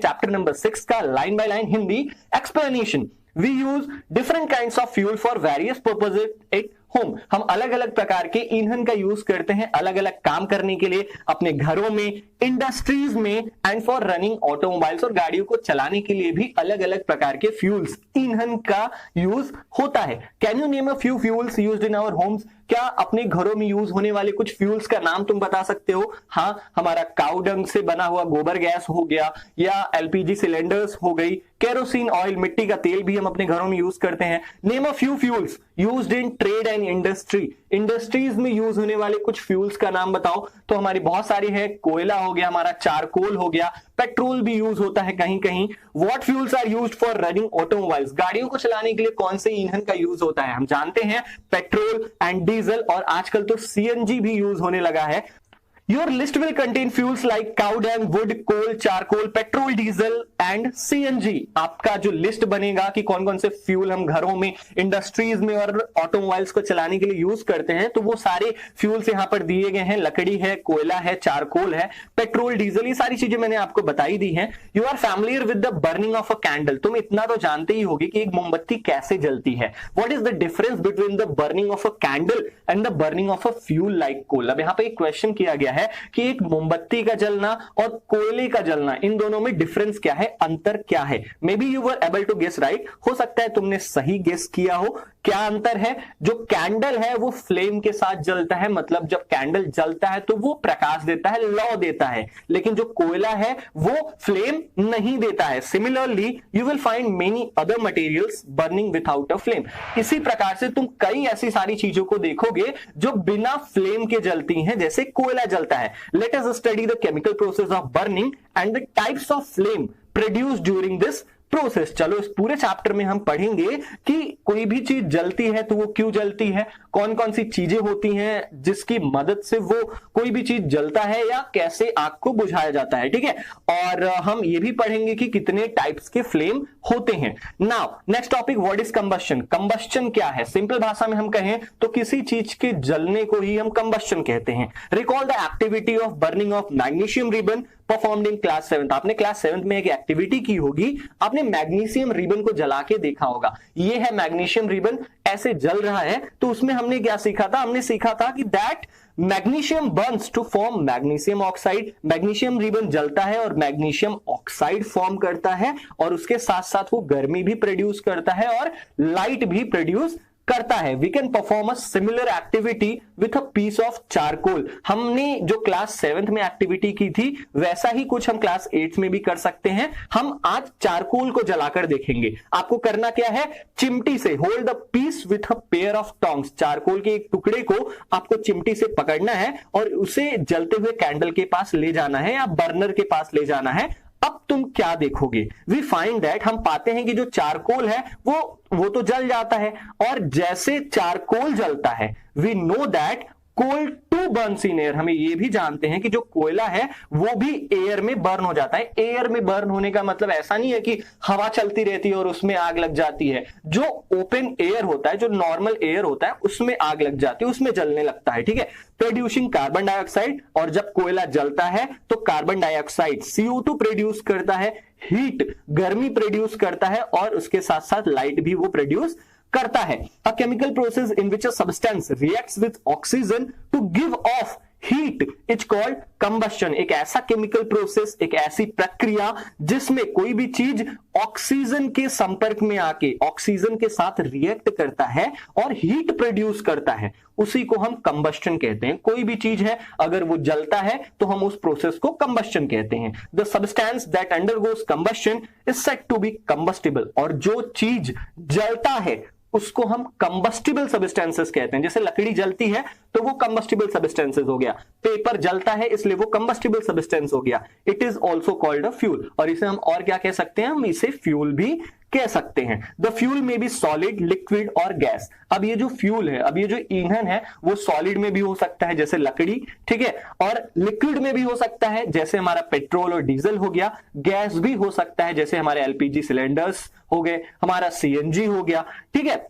Chapter number 6 का line by line Hindi explanation. We use different kinds of fuel for various purposes at home. हम अलग अलग प्रकार के ईंधन का यूज करते हैं अलग अलग काम करने के लिए, अपने घरों में, इंडस्ट्रीज में, एंड फॉर रनिंग ऑटोमोबाइल्स, और गाड़ियों को चलाने के लिए भी अलग अलग प्रकार के फ्यूल्स, ईंधन का यूज होता है। Can you name a few fuels used in our homes? क्या अपने घरों में यूज होने वाले कुछ फ्यूल्स का नाम तुम बता सकते हो? हाँ, हमारा काऊ डंग से बना हुआ गोबर गैस हो गया, या एलपीजी सिलेंडर्स हो गई, केरोसिन ऑयल, मिट्टी का तेल भी हम अपने घरों में यूज करते हैं। Name a few fuels used in trade and industry. Industries में यूज होने वाले कुछ फ्यूल्स का नाम बताओ। तो हमारी बहुत सारी है, कोयला हो गया, हमारा चारकोल हो गया, पेट्रोल भी यूज होता है कहीं कहीं। What fuels are used for running automobiles? गाड़ियों को चलाने के लिए कौन से ईंधन का यूज होता है? हम जानते हैं पेट्रोल एंड डीजल, और आजकल तो सीएनजी भी यूज होने लगा है। Your list will contain fuels like cow dung, wood, coal, charcoal, petrol, diesel and CNG। आपका जो लिस्ट बनेगा कि कौन कौन से फ्यूल हम घरों में, इंडस्ट्रीज में और ऑटोमोबाइल्स को चलाने के लिए यूज करते हैं, तो वो सारे फ्यूल्स यहां पर दिए गए हैं। लकड़ी है, कोयला है, चारकोल है, पेट्रोल, डीजल, ये सारी चीजें मैंने आपको बताई दी हैं। You are familiar with the burning of a candle. तुम इतना तो जानते ही होगी कि एक मोमबत्ती कैसे जलती है। What is the difference between the burning of a candle and the burning of a fuel like coal? अब यहां पर एक क्वेश्चन किया गया है कि एक मोमबत्ती का जलना और कोयले का जलना, इन दोनों में डिफरेंस क्या है, अंतर क्या है? Maybe you were able to guess right. हो सकता है तुमने सही गेस किया हो। क्या अंतर है? जो कैंडल है वो फ्लेम के साथ जलता है, मतलब जब कैंडल जलता है तो वो प्रकाश देता है, लौ देता है, लेकिन जो कोयला है वो फ्लेम नहीं देता है। Similarly you will find many other materials burning without a flame. इसी प्रकार से तुम कई ऐसी सारी चीजों को देखोगे जो बिना फ्लेम के जलती हैं, जैसे कोयला जलता है। Let us study the chemical process of burning and the types of flame produced during this process. चलो इस पूरे चैप्टर में हम पढ़ेंगे कि कोई भी चीज जलती है तो वो क्यों जलती है, कौन कौन सी चीजें होती हैं जिसकी मदद से वो कोई भी चीज जलता है, या कैसे आग को बुझाया जाता है। ठीक है, और हम ये भी पढ़ेंगे कि कितने टाइप्स के फ्लेम होते हैं। Now next topic, what is combustion? Combustion क्या है? सिंपल भाषा में हम कहें तो किसी चीज के जलने को ही हम कंबस्शन कहते हैं। Recall the activity of burning of magnesium ribbon performed in class 7। आपने क्लास 7 में एक एक्टिविटी की होगी, आपने मैग्नीशियम रिबन को जला के देखा होगा। ये है मैग्नीशियम रिबन, ऐसे जल रहा है, तो उसमें हमने क्या सीखा था? हमने सीखा था कि that magnesium burns to form magnesium oxide. Magnesium ribbon जलता है और मैग्नीशियम ऑक्साइड फॉर्म करता है, और उसके साथ साथ वो गर्मी भी प्रोड्यूस करता है और लाइट भी प्रोड्यूस करता है। We can perform a similar activity with a piece of charcoal. हमने जो क्लास 7th में एक्टिविटी की थी वैसा ही कुछ हम क्लास 8th में भी कर सकते हैं। हम आज चारकोल को जलाकर देखेंगे। आपको करना क्या है? चिमटी से hold the piece with a pair of tongs. Charcoal के एक टुकड़े को आपको चिमटी से पकड़ना है और उसे जलते हुए कैंडल के पास ले जाना है या बर्नर के पास ले जाना है। अब तुम क्या देखोगे? वी फाइंड दैट, हम पाते हैं कि जो चारकोल है वो तो जल जाता है, और जैसे चारकोल जलता है we know that coal too burns in air. हमें ये भी जानते हैं कि जो कोयला है वो भी एयर में बर्न हो जाता है। एयर में बर्न होने का मतलब ऐसा नहीं है कि हवा चलती रहती है और उसमें आग लग जाती है। जो ओपन एयर होता है, जो नॉर्मल एयर होता है, उसमें आग लग जाती है, उसमें जलने लगता है। ठीक है, प्रोड्यूसिंग कार्बन डाइऑक्साइड, और जब कोयला जलता है तो कार्बन डाइऑक्साइड CO2 प्रोड्यूस करता है, हीट गर्मी प्रोड्यूस करता है, और उसके साथ साथ लाइट भी वो प्रोड्यूस करता है। A chemical process in which a substance reacts with oxygen to give off heat is called combustion. एक ऐसा केमिकल प्रोसेस, एक ऐसी प्रक्रिया जिसमें कोई भी चीज ऑक्सीजन के संपर्क में आके ऑक्सीजन के साथ रिएक्ट करता है और हीट प्रोड्यूस करता है, उसी को हम कंबस्शन कहते हैं। कोई भी चीज है अगर वो जलता है तो हम उस प्रोसेस को कंबस्शन कहते हैं। The substance that undergoes combustion is said to be combustible. और जो चीज जलता है उसको हम कंबस्टिबल सब्सटेंसेस कहते हैं। जैसे लकड़ी जलती है तो वो कंबस्टिबल सब्सटेंसेस हो गया, पेपर जलता है इसलिए वो कंबस्टिबल सब्सटेंस हो गया। It is also called a fuel. और इसे हम और क्या कह सकते हैं? हम इसे फ्यूल भी कह सकते हैं। द फ्यूल में बी सॉलिड, लिक्विड और गैस। अब ये जो फ्यूल है, अब ये जो ईंधन है, वो सॉलिड में भी हो सकता है जैसे लकड़ी, ठीक है, और लिक्विड में भी हो सकता है जैसे हमारा पेट्रोल और डीजल हो गया। गैस भी हो सकता है जैसे हमारे एलपीजी सिलेंडर्स हो गए, हमारा सीएनजी हो गया। ठीक है,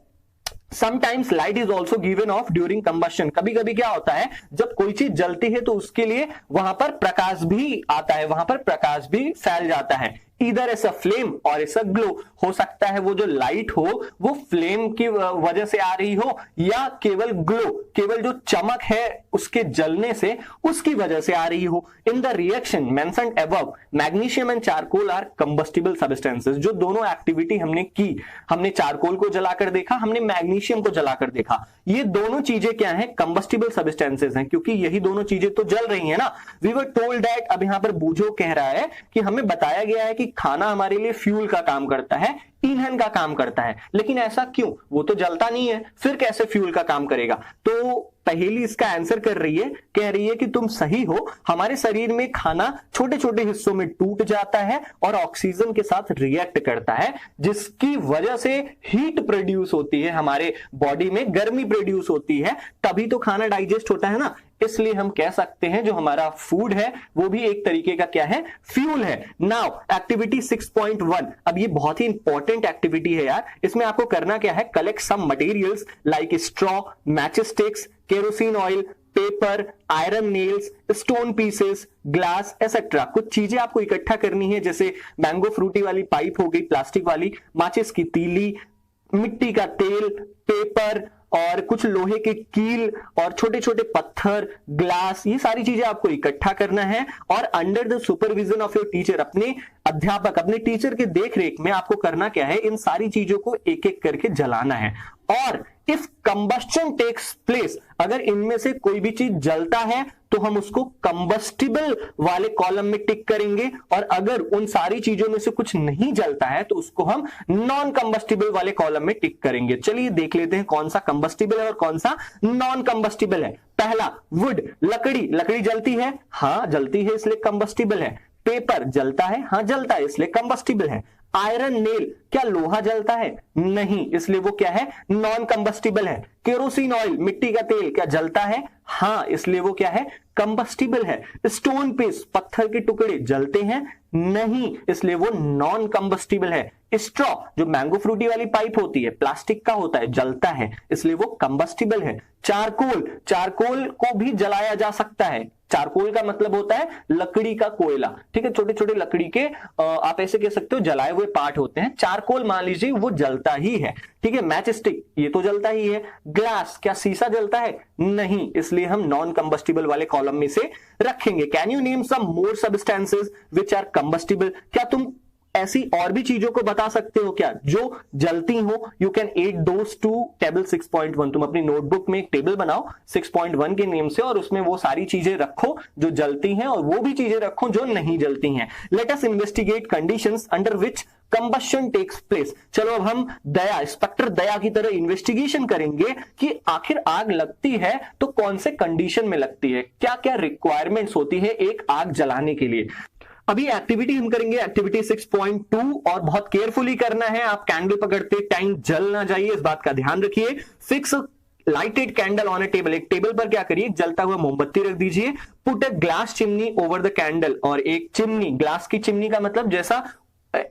sometimes light is also given of during combustion. कभी कभी क्या होता है, जब कोई चीज जलती है तो उसके लिए वहां पर प्रकाश भी आता है, वहां पर प्रकाश भी फैल जाता है। ईदर एस अ फ्लेम और एस अ ग्लो। हो सकता है वो जो लाइट हो वो फ्लेम की वजह से आ रही हो, या केवल ग्लो, केवल जो चमक है उसके जलने से उसकी वजह से आ रही हो। In the reaction mentioned above, magnesium and charcoal are combustible substances. जो दोनों एक्टिविटी हमने की, हमने चारकोल को जलाकर देखा, हमने मैग्नीशियम को जलाकर देखा, ये दोनों चीजें क्या है? कंबस्टिबल सब्सटेंसेस हैं, क्योंकि यही दोनों चीजें तो जल रही है ना। वी वर टोल्ड दैट, अब यहां पर बूझो कह रहा है कि हमें बताया गया है कि खाना हमारे लिए फ्यूल का काम करता है, ईंधन का काम करता है, लेकिन ऐसा क्यों? वो तो जलता नहीं है, फिर कैसे फ्यूल का काम करेगा? तो पहेली इसका आंसर कर रही है, कह रही है कि तुम सही हो, हमारे शरीर में खाना छोटे छोटे हिस्सों में टूट जाता है और ऑक्सीजन के साथ रिएक्ट करता है, जिसकी वजह से हीट प्रोड्यूस होती है, हमारे बॉडी में गर्मी प्रोड्यूस होती है, तभी तो खाना डाइजेस्ट होता है ना। इसलिए हम कह सकते हैं जो हमारा फूड है वो भी एक तरीके का क्या है? फ्यूल है। नाउ एक्टिविटी 6.1, अब ये बहुत ही इंपॉर्टेंट एक्टिविटी है यार। इसमें आपको करना क्या है? Collect some materials like straw, match sticks, kerosene oil, paper, iron nails, stone pieces, glass etcetera. कुछ चीजें आपको इकट्ठा करनी है, जैसे मैंगो फ्रूटी वाली पाइप हो गई, प्लास्टिक वाली, माचिस की तीली, मिट्टी का तेल, पेपर और कुछ लोहे के कील और छोटे छोटे पत्थर, ग्लास, ये सारी चीजें आपको इकट्ठा करना है और under the supervision of your teacher, अपने अध्यापक, अपने टीचर के देखरेख में आपको करना क्या है? इन सारी चीजों को एक एक करके जलाना है। और इफ कंबस्शन टेक्स प्लेस, अगर इनमें से कोई भी चीज जलता है तो हम उसको कंबस्टिबल वाले कॉलम में टिक करेंगे, और अगर उन सारी चीजों में से कुछ नहीं जलता है तो उसको हम नॉन कंबस्टिबल वाले कॉलम में टिक करेंगे। चलिए देख लेते हैं कौन सा कंबस्टिबल है और कौन सा नॉन कंबस्टिबल है। पहला वुड, लकड़ी, लकड़ी जलती है, हाँ जलती है इसलिए कंबस्टिबल है। पेपर जलता है, हाँ जलता है इसलिए कंबस्टिबल है। आयरन नेल, क्या लोहा जलता है? नहीं, इसलिए वो क्या है? नॉन कंबस्टिबल है। केरोसिन ऑयल, मिट्टी का तेल, क्या जलता है? हाँ, इसलिए वो क्या है? कंबस्टिबल है। स्टोन पीस, पत्थर के टुकड़े जलते हैं? नहीं, इसलिए वो नॉन कंबस्टिबल है। स्ट्रॉ, जो मैंगो फ्रूटी वाली पाइप होती है, प्लास्टिक का होता है, जलता है, इसलिए वो कंबस्टिबल है। चारकोल, चारकोल को भी जलाया जा सकता है। चारकोल का मतलब होता है लकड़ी का कोयला, ठीक है, छोटे छोटे लकड़ी के आप ऐसे कह सकते हो जलाए हुए पार्ट होते हैं। चारकोल मान लीजिए वो जलता ही है, ठीक है। मैच स्टिक, ये तो जलता ही है। ग्लास, क्या शीशा जलता है? नहीं, इसलिए हम नॉन कंबस्टिबल वाले कॉलम में से रखेंगे। Can you name some more substances which are combustible? क्या तुम ऐसी और भी चीजों को बता सकते हो क्या जो जलती हो? You can add those to table 6.1। तुम अपनी नोटबुक में एक टेबल बनाओ 6.1 के नेम से और उसमें वो सारी चीजें रखो जो जलती हैं और वो भी चीजें रखो जो नहीं जलती हैं। Let us investigate conditions under which combustion takes place. चलो अब हम दया, इंस्पेक्टर दया की तरह इन्वेस्टिगेशन करेंगे कि आखिर आग लगती है तो कौन से कंडीशन में लगती है, क्या क्या रिक्वायरमेंट्स होती है एक आग जलाने के लिए। अभी एक्टिविटी हम करेंगे एक्टिविटी 6.2 और बहुत केयरफुली करना है। आप कैंडल पकड़ते टाइम जल ना जाइए, इस बात का ध्यान रखिए। Fix lighted candle on A table, एक टेबल पर क्या करिए, जलता हुआ मोमबत्ती रख दीजिए। Put a glass chimney over the candle, और एक चिमनी, ग्लास की चिमनी का मतलब जैसा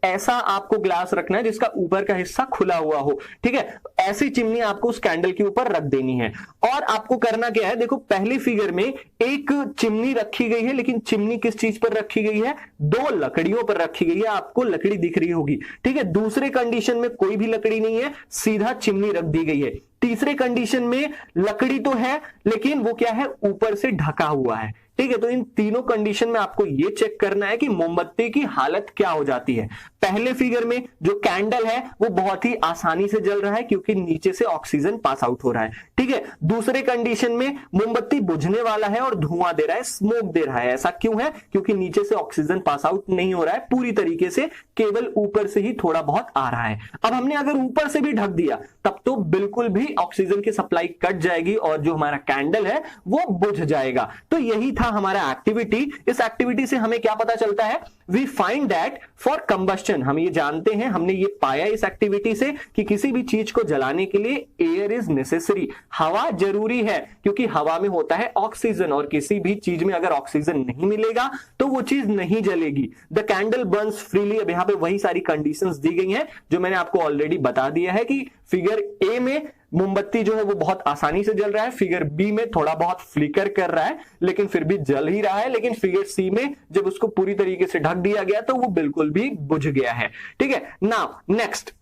ऐसा आपको ग्लास रखना है जिसका ऊपर का हिस्सा खुला हुआ हो, ठीक है। ऐसी चिमनी आपको उस कैंडल के ऊपर रख देनी है। और आपको करना क्या है, देखो पहली फिगर में एक चिमनी रखी गई है, लेकिन चिमनी किस चीज पर रखी गई है? दो लकड़ियों पर रखी गई है, आपको लकड़ी दिख रही होगी, ठीक है। दूसरे कंडीशन में कोई भी लकड़ी नहीं है, सीधा चिमनी रख दी गई है। तीसरे कंडीशन में लकड़ी तो है लेकिन वो क्या है, ऊपर से ढका हुआ है, ठीक है। तो इन तीनों कंडीशन में आपको ये चेक करना है कि मोमबत्ती की हालत क्या हो जाती है। पहले फिगर में जो कैंडल है वो बहुत ही आसानी से जल रहा है क्योंकि नीचे से ऑक्सीजन पास आउट हो रहा है, ठीक है। दूसरे कंडीशन में मोमबत्ती बुझने वाला है और धुआं दे रहा है, स्मोक दे रहा है। ऐसा क्यों है? क्योंकि नीचे से ऑक्सीजन पास आउट नहीं हो रहा है पूरी तरीके से, केवल ऊपर से ही थोड़ा बहुत आ रहा है। अब हमने अगर ऊपर से भी ढक दिया तब तो बिल्कुल भी ऑक्सीजन की सप्लाई कट जाएगी और जो हमारा कैंडल है वो बुझ जाएगा। तो यही था हमारा एक्टिविटी। इस एक्टिविटी से हमें क्या पता चलता है? We find that for combustion, हम ये जानते हैं, हमने ये पाया इस एक्टिविटी से कि किसी भी चीज को जलाने के लिए एयर इज नेसेसरी, हवा जरूरी है, क्योंकि हवा में होता है ऑक्सीजन और किसी भी चीज में अगर ऑक्सीजन नहीं मिलेगा तो वो चीज नहीं जलेगी। द कैंडल बर्न्स फ्रीली, अब यहां पे वही सारी कंडीशंस दी गई हैं जो मैंने आपको ऑलरेडी बता दिया है कि फिगर ए में मोमबत्ती जो है वो बहुत आसानी से जल रहा है, फिगर बी में थोड़ा बहुत फ्लिकर कर रहा है लेकिन फिर भी जल ही रहा है, लेकिन फिगर सी में जब उसको पूरी तरीके से ढक दिया गया तो वो बिल्कुल भी बुझ गया है। ठीक है, नाउ नेक्स्ट,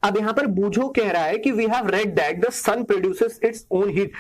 अब यहां पर बूझो कह रहा है कि we have read that the sun produces its own heat.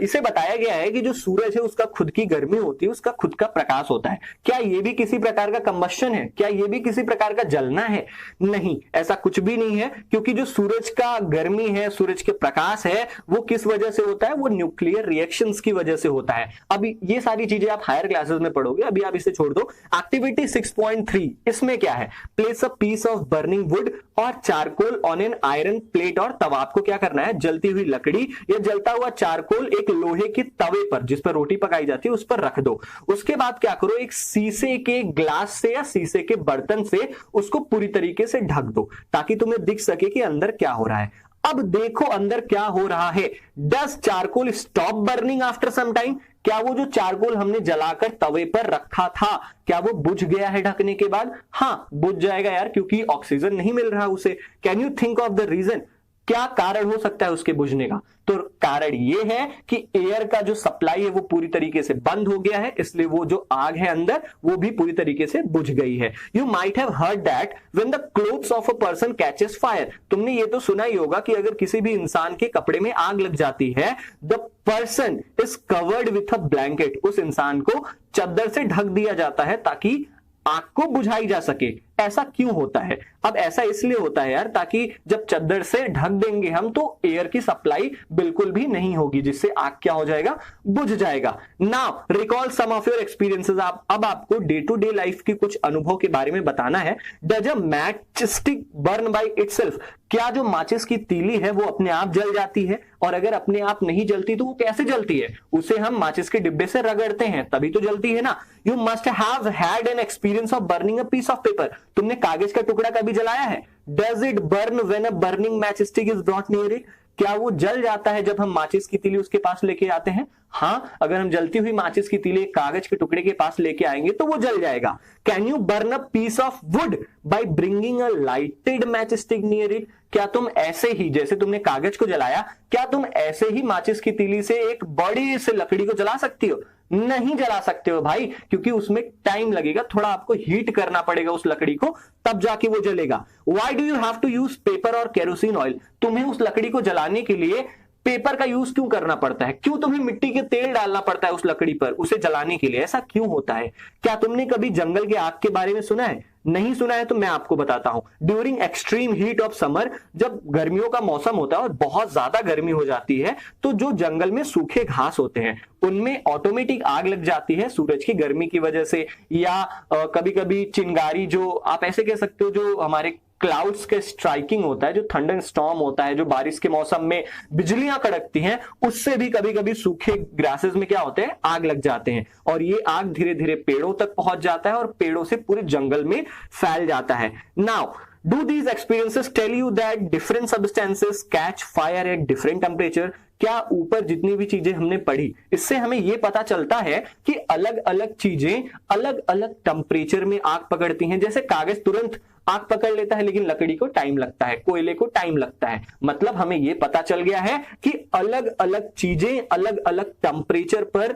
इसे बताया गया है कि जो सूरज है उसका खुद की गर्मी होती है, उसका खुद का प्रकाश होता है। क्या ये भी किसी प्रकार का कंबशन है? क्या ये भी किसी प्रकार का जलना है? नहीं, ऐसा कुछ भी नहीं है, क्योंकि जो सूरज का गर्मी है, सूरज के प्रकाश है, वो किस वजह से होता है? वो न्यूक्लियर रिएक्शंस की वजह से होता है। अभी ये सारी चीजें आप हायर क्लासेस में पढ़ोगे, अभी आप इसे छोड़ दो। एक्टिविटी 6.3 इसमें क्या है? Place a piece of burning wood और charcoal on an iron plate और तवा। आपको क्या करना है? जलती हुई लकड़ी या जलता हुआ चारकोल एक लोहे के तवे पर, जिस पर रोटी पकाई जाती है, उस पर रख दो। उसके बाद क्या करो? एक शीशे के ग्लास से या शीशे के बर्तन से उसको पूरी तरीके से ढक दो, ताकि तुम्हें दिख सके कि अंदर क्या हो रहा है। अब देखो अंदर क्या हो रहा है। Does charcoal stop burning after some time? क्या वो जो चारकोल हमने जलाकर तवे पर रखा था, क्या वो बुझ गया है ढकने के बाद? हाँ, बुझ जाएगा यार, क्योंकि ऑक्सीजन नहीं मिल रहा उसे। Can you think of the reason? क्या कारण हो सकता है उसके बुझने का? तो कारण ये है कि एयर का जो सप्लाई है वो पूरी तरीके से बंद हो गया है, इसलिए वो जो आग है अंदर वो भी पूरी तरीके से बुझ गई है। You might have heard that when the clothes of a person catches fire. तुमने ये तो सुना ही होगा कि अगर किसी भी इंसान के कपड़े में आग लग जाती है, the person is covered with a blanket. उस इंसान को चादर से ढक दिया जाता है ताकि आग को बुझाई जा सके। ऐसा क्यों होता है? अब ऐसा इसलिए होता है यार, ताकि जब चादर से ढक देंगे हम तो एयर की सप्लाई बिल्कुल भी नहीं होगी, जिससे आग क्या हो जाएगा? बुझ जाएगा। Now recall some of your experiences. अब आपको डे टू डे लाइफ के कुछ अनुभव के बारे में बताना है। Does a match stick burn by itself? क्या जो माचिस की तीली है वो अपने आप जल जाती है? और अगर अपने आप नहीं जलती तो वो कैसे जलती है? उसे हम माचिस के डिब्बे से रगड़ते हैं तभी तो जलती है ना। You must have had an experience of burning a piece of paper. तुमने कागज का टुकड़ा कभी जलाया है? Does it burn when a burning match stick is brought near it? क्या वो जल जाता है जब हम माचिस की तीली उसके पास लेके आते हैं? हाँ, अगर हम जलती हुई माचिस की तीली कागज के टुकड़े के पास लेके आएंगे तो वो जल जाएगा। Can you burn a piece of wood by bringing a lighted match stick near it? क्या तुम ऐसे ही, जैसे तुमने कागज को जलाया, क्या तुम ऐसे ही माचिस की तीली से एक बड़ी सी लकड़ी को जला सकती हो? नहीं जला सकते हो भाई, क्योंकि उसमें टाइम लगेगा, थोड़ा आपको हीट करना पड़ेगा उस लकड़ी को, तब जाके वो जलेगा। Why do you have to use paper और केरोसिन ऑयल? तुम्हें उस लकड़ी को जलाने के लिए पेपर का यूज क्यों करना पड़ता है? क्यों तुम्हें मिट्टी के तेल डालना पड़ता है उस लकड़ी पर उसे जलाने के लिए? ऐसा क्यों होता है? क्या तुमने कभी जंगल की आग के बारे में सुना है? नहीं सुना है तो मैं आपको बताता हूं। During extreme heat of summer, जब गर्मियों का मौसम होता है और बहुत ज्यादा गर्मी हो जाती है, तो जो जंगल में सूखे घास होते हैं उनमें ऑटोमेटिक आग लग जाती है सूरज की गर्मी की वजह से, या कभी कभी चिंगारी, जो आप ऐसे कह सकते हो, जो हमारे क्लाउड्स के स्ट्राइकिंग होता है, जो थंडर स्टॉर्म होता है, जो बारिश के मौसम में बिजलियां कड़कती हैं, उससे भी कभी कभी सूखे ग्रासेस में क्या होते हैं? आग लग जाते हैं। और ये आग धीरे धीरे पेड़ों तक पहुंच जाता है और पेड़ों से पूरे जंगल में फैल जाता है। Now do these experiences tell you that different substances catch fire at different temperature? क्या ऊपर जितनी भी चीजें हमने पढ़ी, इससे हमें यह पता चलता है कि अलग अलग चीजें अलग अलग टेम्परेचर में आग पकड़ती हैं? जैसे कागज तुरंत आग पकड़ लेता है, लेकिन लकड़ी को टाइम लगता है, कोयले को टाइम लगता है। मतलब हमें यह पता चल गया है कि अलग अलग चीजें अलग अलग टेम्परेचर पर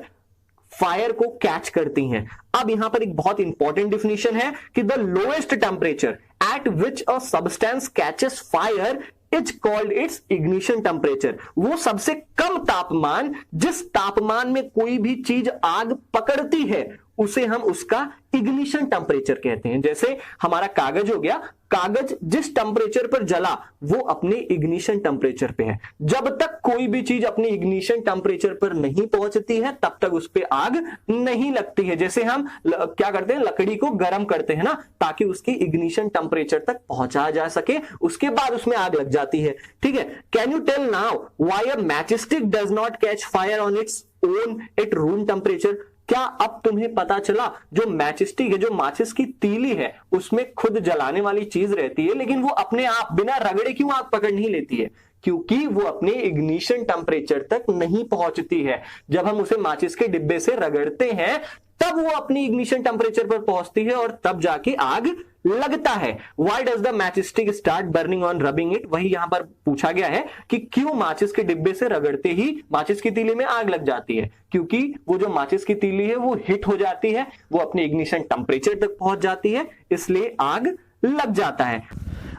फायर को कैच करती हैं। अब यहां पर एक बहुत इंपॉर्टेंट डिफिनेशन है कि the lowest temperature at which a substance catches fire is called its ignition temperature. वो सबसे कम तापमान, जिस तापमान में कोई भी चीज आग पकड़ती है, उसे हम उसका इग्निशन टेम्परेचर कहते हैं। जैसे हमारा कागज हो गया, कागज जिस टेम्परेचर पर जला वो अपने इग्निशन टेम्परेचर पे है। जब तक कोई भी चीज अपने इग्निशन टेम्परेचर पर नहीं पहुंचती है तब तक उस पे आग नहीं लगती है। जैसे हम क्या करते हैं, लकड़ी को गर्म करते हैं ना, ताकि उसकी इग्निशन टेम्परेचर तक पहुंचा जा सके, उसके बाद उसमें आग लग जाती है। ठीक है, can you tell now why a match stick does not catch fire on its own at room temperature? क्या अब तुम्हें पता चला, जो मैच स्टिक है, जो माचिस की तीली है, उसमें खुद जलाने वाली चीज रहती है, लेकिन वो अपने आप बिना रगड़े क्यों आग पकड़ नहीं लेती है? क्योंकि वो अपने इग्निशन टेम्परेचर तक नहीं पहुंचती है। जब हम उसे माचिस के डिब्बे से रगड़ते हैं तब वो अपनी इग्निशन टेम्परेचर पर पहुंचती है और तब जाके आग लगता है। Why does the matchstick start burning on rubbing it? वही यहां पर पूछा गया है कि क्यों माचिस के डिब्बे से रगड़ते ही माचिस की तीली में आग लग जाती है। क्योंकि वो जो माचिस की तीली है वो हिट हो जाती है, वो अपने इग्निशन टेम्परेचर तक पहुंच जाती है, इसलिए आग लग जाता है।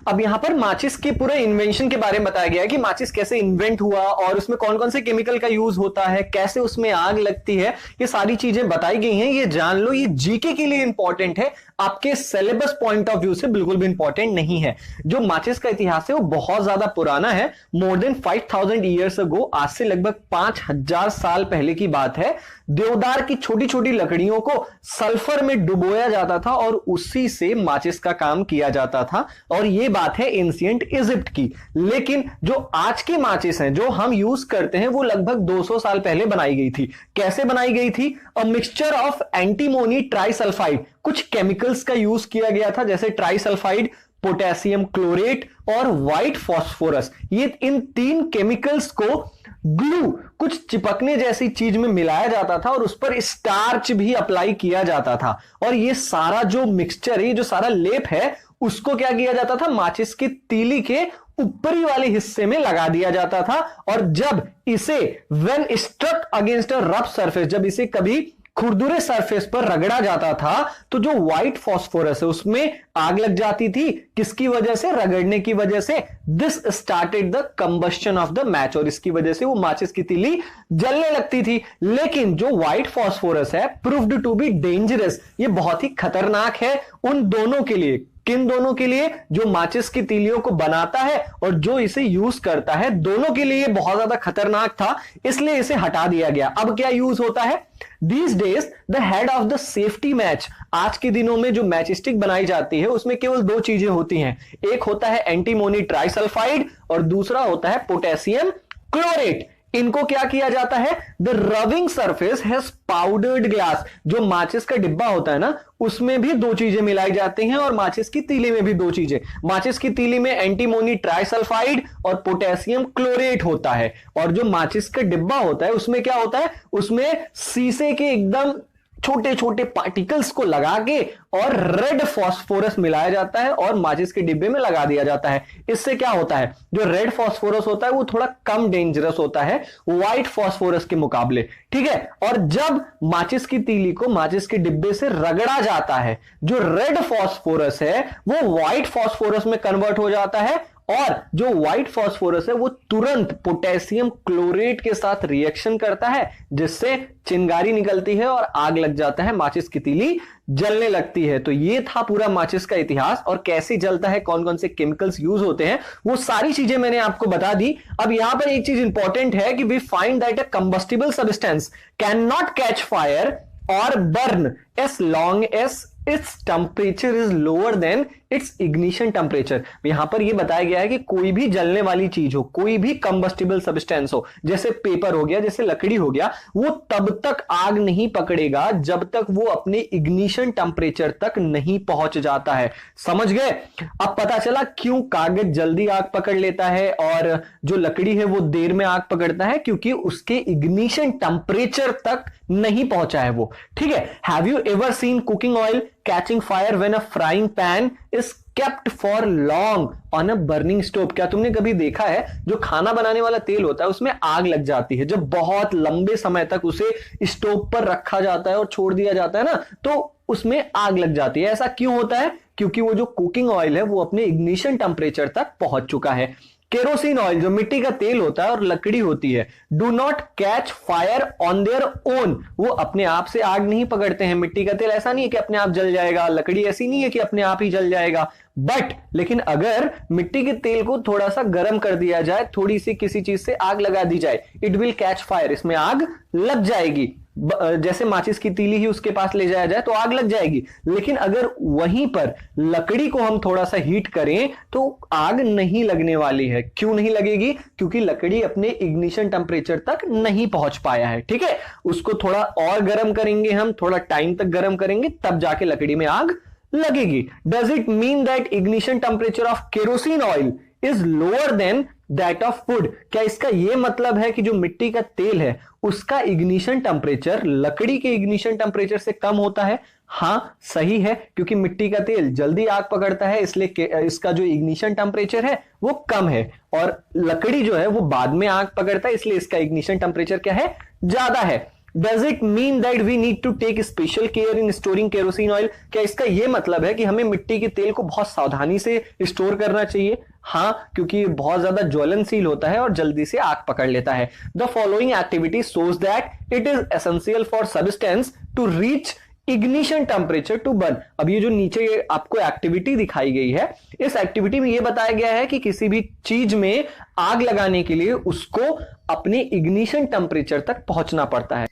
अब यहाँ पर माचिस के पूरे इन्वेंशन के बारे में बताया गया है कि माचिस कैसे इन्वेंट हुआ और उसमें कौन कौन से केमिकल का यूज होता है, कैसे उसमें आग लगती है, ये सारी चीजें बताई गई हैं। ये जान लो, ये जीके के लिए इंपॉर्टेंट है, आपके सिलेबस पॉइंट ऑफ व्यू से बिल्कुल भी इंपॉर्टेंट नहीं है। जो माचिस का इतिहास है वो बहुत ज्यादा पुराना है, मोर देन 5000 ईयर्स अगो, आज से लगभग 5000 साल पहले की बात है। देवदार की छोटी छोटी लकड़ियों को सल्फर में डुबोया जाता था और उसी से माचिस का काम किया जाता था, और ये बात है एंशिएंट इजिप्ट की। लेकिन जो आज की माचिस हैं जो हम यूज करते हैं वो लगभग 200 साल पहले बनाई गई थी। कैसे बनाई गई थी? A mixture of antimony trisulphide, कुछ केमिकल्स का यूज किया गया था, जैसे ट्राइसल्फाइड, पोटेशियम क्लोरेट और व्हाइट फास्फोरस। ये इन 3 केमिकल्स को ग्लू, कुछ चिपकने जैसी चीज में मिलाया जाता था और उस पर स्टार्च भी अप्लाई किया जाता था। और ये सारा जो मिक्सचर है, जो सारा लेप है, उसको क्या किया जाता था? माचिस की तीली के ऊपरी वाले हिस्से में लगा दिया जाता था। और जब इसे when struck against a rough surface, जब इसे कभी खुरदुरे सरफेस पर रगड़ा जाता था तो जो व्हाइट फास्फोरस है उसमें आग लग जाती थी। किसकी वजह से? रगड़ने की वजह से। This started the combustion of the match, और इसकी वजह से वो माचिस की तीली जलने लगती थी। लेकिन जो व्हाइट फास्फोरस है प्रूव्ड टू बी डेंजरस, ये बहुत ही खतरनाक है उन दोनों के लिए। किन दोनों के लिए? जो माचिस की तीलियों को बनाता है और जो इसे यूज करता है, दोनों के लिए बहुत ज्यादा खतरनाक था, इसलिए इसे हटा दिया गया। अब क्या यूज होता है? These days the head of the safety match, आज के दिनों में जो मैच स्टिक बनाई जाती है उसमें केवल 2 चीजें होती हैं, एक होता है एंटीमोनी ट्राइसल्फाइड और दूसरा होता है पोटेशियम क्लोरेट। इनको क्या किया जाता है? The rubbing surface has powdered glass, जो माचिस का डिब्बा होता है ना, उसमें भी 2 चीजें मिलाई जाती हैं और माचिस की तीली में भी 2 चीजें। माचिस की तीली में एंटीमोनी ट्राइसल्फाइड और पोटेशियम क्लोरेट होता है, और जो माचिस का डिब्बा होता है उसमें क्या होता है? उसमें शीशे के एकदम छोटे छोटे पार्टिकल्स को लगा के और रेड फास्फोरस मिलाया जाता है और माचिस के डिब्बे में लगा दिया जाता है। इससे क्या होता है? जो रेड फास्फोरस होता है वो थोड़ा कम डेंजरस होता है व्हाइट फास्फोरस के मुकाबले, ठीक है। और जब माचिस की तीली को माचिस के डिब्बे से रगड़ा जाता है, जो रेड फास्फोरस है वो व्हाइट फास्फोरस में कन्वर्ट हो जाता है, और जो व्हाइट फास्फोरस है वो तुरंत पोटेशियम क्लोरेट के साथ रिएक्शन करता है, जिससे चिंगारी निकलती है और आग लग जाता है, माचिस की तीली जलने लगती है। तो ये था पूरा माचिस का इतिहास, और कैसे जलता है, कौन कौन से केमिकल्स यूज होते हैं, वो सारी चीजें मैंने आपको बता दी। अब यहां पर एक चीज इंपॉर्टेंट है कि we find that a combustible substance can not catch fire और burn as long as its temperature is lower than its ignition temperature। यहां पर यह बताया गया है कि कोई भी जलने वाली चीज हो, कोई भी कंबस्टिबल सब्सटेंस हो, जैसे पेपर हो गया, जैसे लकड़ी हो गया, वो तब तक आग नहीं पकड़ेगा जब तक वो अपने इग्निशन टेम्परेचर तक नहीं पहुंच जाता है। समझ गए? अब पता चला क्यों कागज जल्दी आग पकड़ लेता है और जो लकड़ी है वो देर में आग पकड़ता है, क्योंकि उसके इग्निशन टेम्परेचर तक नहीं पहुंचा है वो, ठीक है। Have you ever seen cooking oil catching fire when a frying pan is kept for long on a burning stove? क्या तुमने कभी देखा है जो खाना बनाने वाला तेल होता है उसमें आग लग जाती है, जब बहुत लंबे समय तक उसे स्टोव पर रखा जाता है और छोड़ दिया जाता है ना, तो उसमें आग लग जाती है। ऐसा क्यों होता है? क्योंकि वो जो कुकिंग ऑयल है वो अपने इग्निशन टेम्परेचर तक पहुंच चुका है। केरोसिन ऑयल, जो मिट्टी का तेल होता है और लकड़ी होती है, do not catch fire on their own, वो अपने आप से आग नहीं पकड़ते हैं। मिट्टी का तेल ऐसा नहीं है कि अपने आप जल जाएगा, लकड़ी ऐसी नहीं है कि अपने आप ही जल जाएगा, बट लेकिन अगर मिट्टी के तेल को थोड़ा सा गर्म कर दिया जाए, थोड़ी सी किसी चीज से आग लगा दी जाए, इट विल कैच फायर, इसमें आग लग जाएगी। जैसे माचिस की तीली ही उसके पास ले जाया जाए तो आग लग जाएगी, लेकिन अगर वहीं पर लकड़ी को हम थोड़ा सा हीट करें तो आग नहीं लगने वाली है। क्यों नहीं लगेगी? क्योंकि लकड़ी अपने इग्निशन टेम्परेचर तक नहीं पहुंच पाया है, ठीक है। उसको थोड़ा और गर्म करेंगे, हम थोड़ा टाइम तक गर्म करेंगे, तब जाके लकड़ी में आग लगेगी। Does it mean that ignition temperature of kerosene oil is lower than that of would. क्या इसका यह मतलब है कि जो मिट्टी का तेल है उसका इग्निशन टेम्परेचर लकड़ी के इग्निशन टेम्परेचर से कम होता है? हाँ, सही है, क्योंकि मिट्टी का तेल जल्दी आग पकड़ता है, इसलिए इसका जो इग्निशन टेम्परेचर है वो कम है, और लकड़ी जो है वो बाद में आग पकड़ता है, इसलिए इसका इग्निशन टेम्परेचर क्या है? ज्यादा है। Does it mean that we need to take special care in storing kerosene oil? क्या इसका यह मतलब है कि हमें मिट्टी के तेल को बहुत सावधानी से स्टोर करना चाहिए? हाँ, क्योंकि बहुत ज्यादा ज्वलनशील होता है और जल्दी से आग पकड़ लेता है। The following activity shows that it is essential for substance to reach ignition temperature to burn. अब ये जो नीचे आपको एक्टिविटी दिखाई गई है, इस एक्टिविटी में ये बताया गया है कि किसी भी चीज में आग लगाने के लिए उसको अपने इग्निशन टेम्परेचर तक पहुंचना पड़ता है।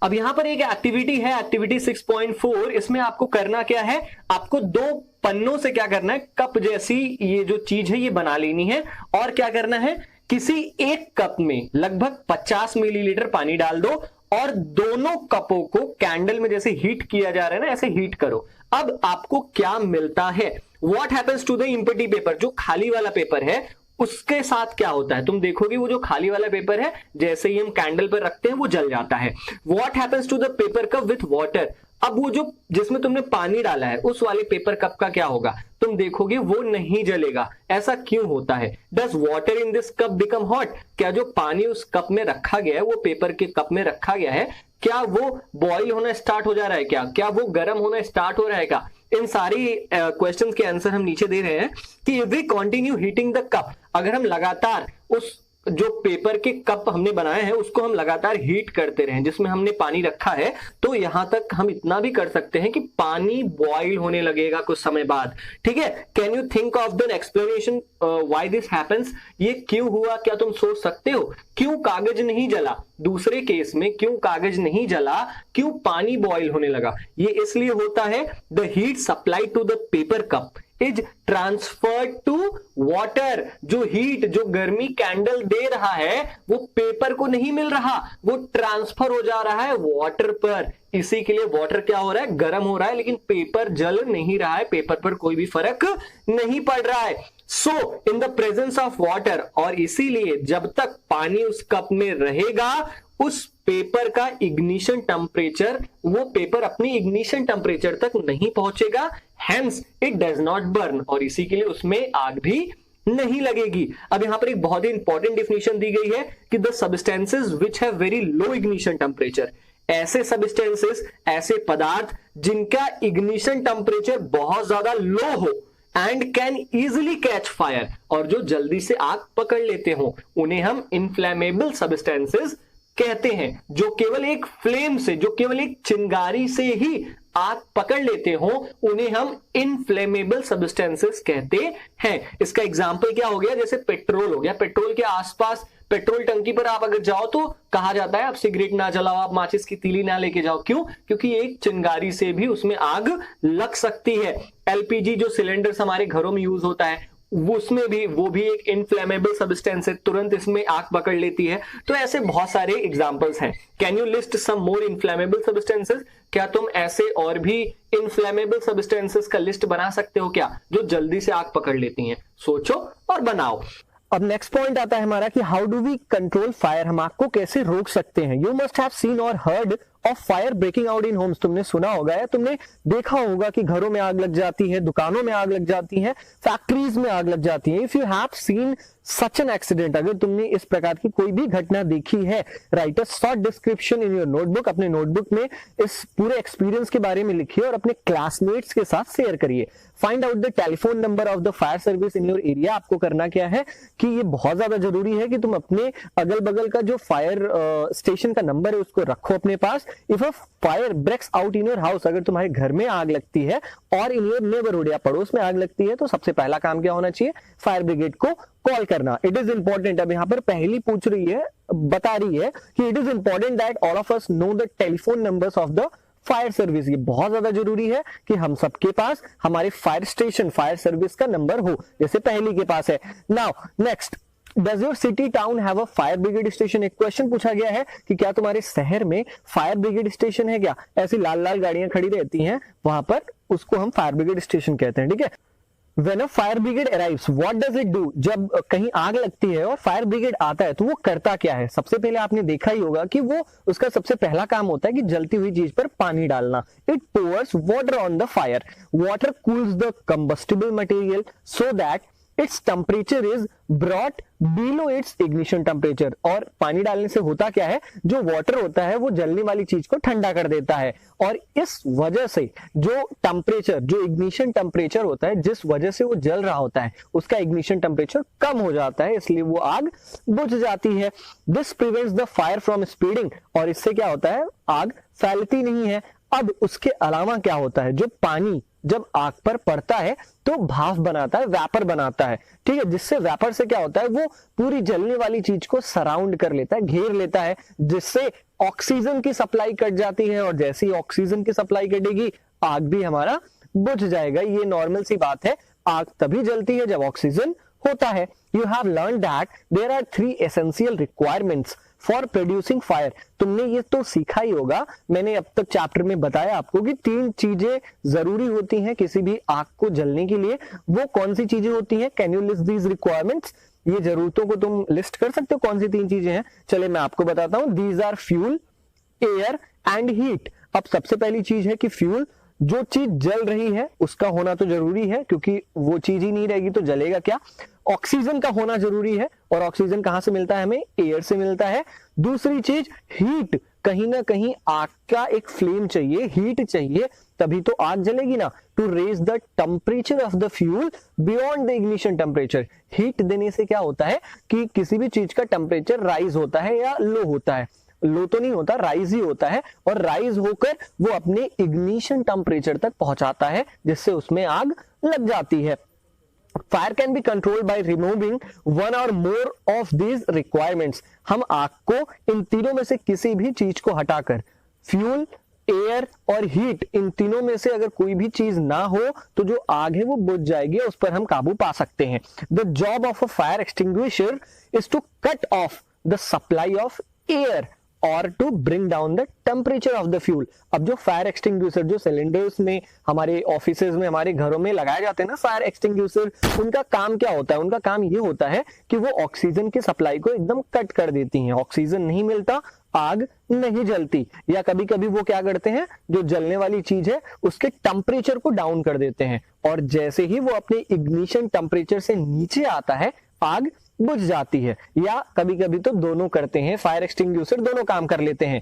अब यहां पर एक एक्टिविटी है, एक्टिविटी 6.4। इसमें आपको करना क्या है? आपको 2 पन्नों से क्या करना है? कप जैसी ये जो चीज है ये बना लेनी है, और क्या करना है? किसी एक कप में लगभग 50 मिलीलीटर पानी डाल दो और दोनों कपों को कैंडल में जैसे हीट किया जा रहा है ना, ऐसे हीट करो। अब आपको क्या मिलता है? What happens to the empty paper? जो खाली वाला पेपर है उसके साथ क्या होता है? तुम देखोगे वो जो खाली वाला पेपर है जैसे ही हम कैंडल पर रखते हैं वो जल जाता है। What happens to the paper cup with water? अब वो जो जिसमें तुमने पानी डाला है उस वाले पेपर कप का क्या होगा? तुम देखोगे वो नहीं जलेगा। ऐसा क्यों होता है? Does water in this cup become hot? क्या जो पानी उस कप में रखा गया है, वो पेपर के कप में रखा गया है, क्या वो बॉईल होना स्टार्ट हो जा रहा है? क्या वो गर्म होना स्टार्ट हो रहा है? क्या? इन सारी क्वेश्चंस के आंसर हम नीचे दे रहे हैं कि if we continue heating the cup, अगर हम लगातार उस जो पेपर के कप हमने बनाए हैं उसको हम लगातार हीट करते रहें जिसमें हमने पानी रखा है, तो यहां तक हम इतना भी कर सकते हैं कि पानी बॉईल होने लगेगा कुछ समय बाद। ठीक है? Can you think of the explanation why this happens? ये क्यों हुआ? क्या तुम सोच सकते हो क्यों कागज नहीं जला? दूसरे केस में क्यों कागज नहीं जला? क्यों पानी बॉईल होने लगा? ये इसलिए होता है the heat supply to the paper cup is transferred to water. जो हीट, जो गर्मी कैंडल दे रहा है वो पेपर को नहीं मिल रहा, वो ट्रांसफर हो जा रहा है वाटर पर। इसी के लिए वाटर क्या हो रहा है? गर्म हो रहा है, लेकिन पेपर जल नहीं रहा है, पेपर पर कोई भी फर्क नहीं पड़ रहा है। So in the presence of water, और इसीलिए जब तक पानी उस कप में रहेगा उस पेपर का इग्निशन टेम्परेचर, वो पेपर अपनी इग्निशन टेम्परेचर तक नहीं पहुंचेगा, hence it does not burn, और इसी के लिए उसमें आग भी नहीं लगेगी। अब यहां पर एक बहुत ही इंपॉर्टेंट डिफिनेशन दी गई है कि the substances which have very low ignition temperature, ऐसे सब्सटेंसेस, ऐसे पदार्थ जिनका इग्निशन टेम्परेचर बहुत ज्यादा लो हो and can easily catch fire, और जो जल्दी से आग पकड़ लेते हो, उन्हें हम इनफ्लेमेबल सब्सटेंसेस कहते हैं। जो केवल एक फ्लेम से, जो केवल एक चिंगारी से ही आग पकड़ लेते हो, उन्हें हम इनफ्लेमेबल सब्सटेंसेस कहते हैं। इसका एग्जांपल क्या हो गया? जैसे पेट्रोल हो गया। पेट्रोल के आसपास, पेट्रोल टंकी पर आप अगर जाओ तो कहा जाता है आप सिगरेट ना जलाओ, आप माचिस की तीली ना लेके जाओ। क्यों? क्योंकि एक चिंगारी से भी उसमें आग लग सकती है। एलपीजी जो सिलेंडर्स हमारे घरों में यूज होता है उसमें भी, वो भी एक इनफ्लेमेबल सब्सटेंस है, तुरंत इसमें आग पकड़ लेती है। तो ऐसे बहुत सारे एग्जांपल्स हैं। Can you list some more inflammable substances? क्या तुम ऐसे और भी इनफ्लेमेबल सब्सटेंसेस का लिस्ट बना सकते हो क्या, जो जल्दी से आग पकड़ लेती हैं? सोचो और बनाओ। अब नेक्स्ट पॉइंट आता है हमारा कि how do we control fire? हम आग को कैसे रोक सकते हैं? यू मस्ट हैव सीन और heard of fire breaking out in homes. तुमने सुना होगा या तुमने देखा होगा कि घरों में आग लग जाती है, दुकानों में आग लग जाती है, फैक्ट्रीज में आग लग जाती है। If you have seen such an accident, अगर तुमने इस प्रकार की कोई भी घटना देखी है, right a short description in your notebook. अपने नोटबुक में इस पूरे एक्सपीरियंस के बारे में लिखिए और अपने क्लासमेट्स के साथ शेयर करिए। Find out the telephone number of the fire service in your area. आपको करना क्या है कि ये बहुत ज्यादा जरूरी है कि तुम अपने अगल बगल का जो फायर स्टेशन का नंबर है उसको रखो अपने पास। If a fire breaks out in your house, अगर तुम्हारे घर में आग लगती है और इन योर नेबरहुड या पड़ोस में आग लगती है, तो सबसे पहला काम क्या होना चाहिए? फायर ब्रिगेड को कॉल करना। It is important. अब यहाँ पर पहली पूछ रही है, बता रही है कि it is important that all of us know the telephone numbers of the fire service. ये बहुत ज्यादा जरूरी है कि हम सबके पास हमारे फायर स्टेशन, फायर सर्विस का नंबर हो, जैसे पहली के पास है। Now next, does your city town have a fire brigade station? एक क्वेश्चन पूछा गया है कि क्या तुम्हारे शहर में फायर ब्रिगेड स्टेशन है क्या? ऐसी लाल लाल गाड़ियां खड़ी रहती हैं वहां पर, उसको हम फायर ब्रिगेड स्टेशन कहते हैं। ठीक है? When a fire brigade arrives, what does it do? जब कहीं आग लगती है और फायर ब्रिगेड आता है तो वो करता क्या है? सबसे पहले आपने देखा ही होगा कि वो उसका सबसे पहला काम होता है कि जलती हुई चीज पर पानी डालना. It pours water on the fire. Water cools the combustible material so that its temperature is brought below its ignition temperature. और पानी डालने से होता क्या है, जो वाटर होता है वो जलने वाली चीज को ठंडा कर देता है और इस वजह से जो टेम्परेचर, जो इग्निशन टेम्परेचर होता है, जिस वजह से वो जल रहा होता है उसका इग्निशन टेम्परेचर कम हो जाता है, इसलिए वो आग बुझ जाती है. This prevents the fire from spreading. और इससे क्या होता है, आग फैलती नहीं है. अब उसके अलावा क्या होता है, जो पानी जब आग पर पड़ता है तो भाप बनाता है, वैपर बनाता है, ठीक है, जिससे वैपर से क्या होता है, वो पूरी जलने वाली चीज को सराउंड कर लेता है, घेर लेता है, जिससे ऑक्सीजन की सप्लाई कट जाती है और जैसे ही ऑक्सीजन की सप्लाई कटेगी आग भी हमारा बुझ जाएगा. ये नॉर्मल सी बात है. आग तभी जलती है जब ऑक्सीजन होता है. You have learn that there are 3 essential requirements for producing fire. तुमने ये तो सीखा ही होगा, मैंने अब तक चैप्टर में बताया आपको कि 3 चीजें जरूरी होती हैं किसी भी आग को जलने के लिए. वो कौन सी चीजें होती हैं? Can you list these requirements? ये जरूरतों को तुम लिस्ट कर सकते हो, कौन सी 3 चीजें हैं? चले मैं आपको बताता हूं. These are fuel, air and heat. अब सबसे पहली चीज है कि फ्यूल, जो चीज जल रही है उसका होना तो जरूरी है, क्योंकि वो चीज ही नहीं रहेगी तो जलेगा क्या. ऑक्सीजन का होना जरूरी है, और ऑक्सीजन कहां से मिलता है हमें? एयर से मिलता है. दूसरी चीज हीट, कहीं ना कहीं आग का एक फ्लेम चाहिए, हीट चाहिए, तभी तो आग जलेगी ना. To raise the temperature of the fuel beyond the ignition temperature. Heat देने से क्या होता है कि किसी भी चीज का टेम्परेचर राइज होता है या लो होता है. लो तो नहीं होता, राइज ही होता है, और राइज होकर वो अपने इग्निशन टेम्परेचर तक पहुंचाता है, जिससे उसमें आग लग जाती है. Fire can be controlled by removing 1 or more of these requirements. हम आग को इन तीनों में से किसी भी चीज को हटाकर, फ्यूल, एयर और हीट, इन तीनों में से अगर कोई भी चीज ना हो तो जो आग है वो बुझ जाएगी, उस पर हम काबू पा सकते हैं. The job of a fire extinguisher is to cut off the supply of air और to bring down the temperature of the fuel. अब जो फायर एक्सटिंग्विशर, जो सिलेंडर्स में, हमारे ऑफिसेज में, हमारे घरों में लगाए जाते हैं ना फायर एक्सटिंग्विशर, उनका काम क्या होता है? उनका काम ये होता है कि वो ऑक्सीजन की सप्लाई को एकदम कट कर देती हैं. ऑक्सीजन नहीं मिलता, आग नहीं जलती. या कभी कभी वो क्या करते हैं, जो जलने वाली चीज है उसके टेम्परेचर को डाउन कर देते हैं, और जैसे ही वो अपने इग्निशन टेम्परेचर से नीचे आता है आग बुझ जाती है. या कभी कभी तो दोनों करते हैं, फायर एक्सटिंग्विशर दोनों काम कर लेते हैं.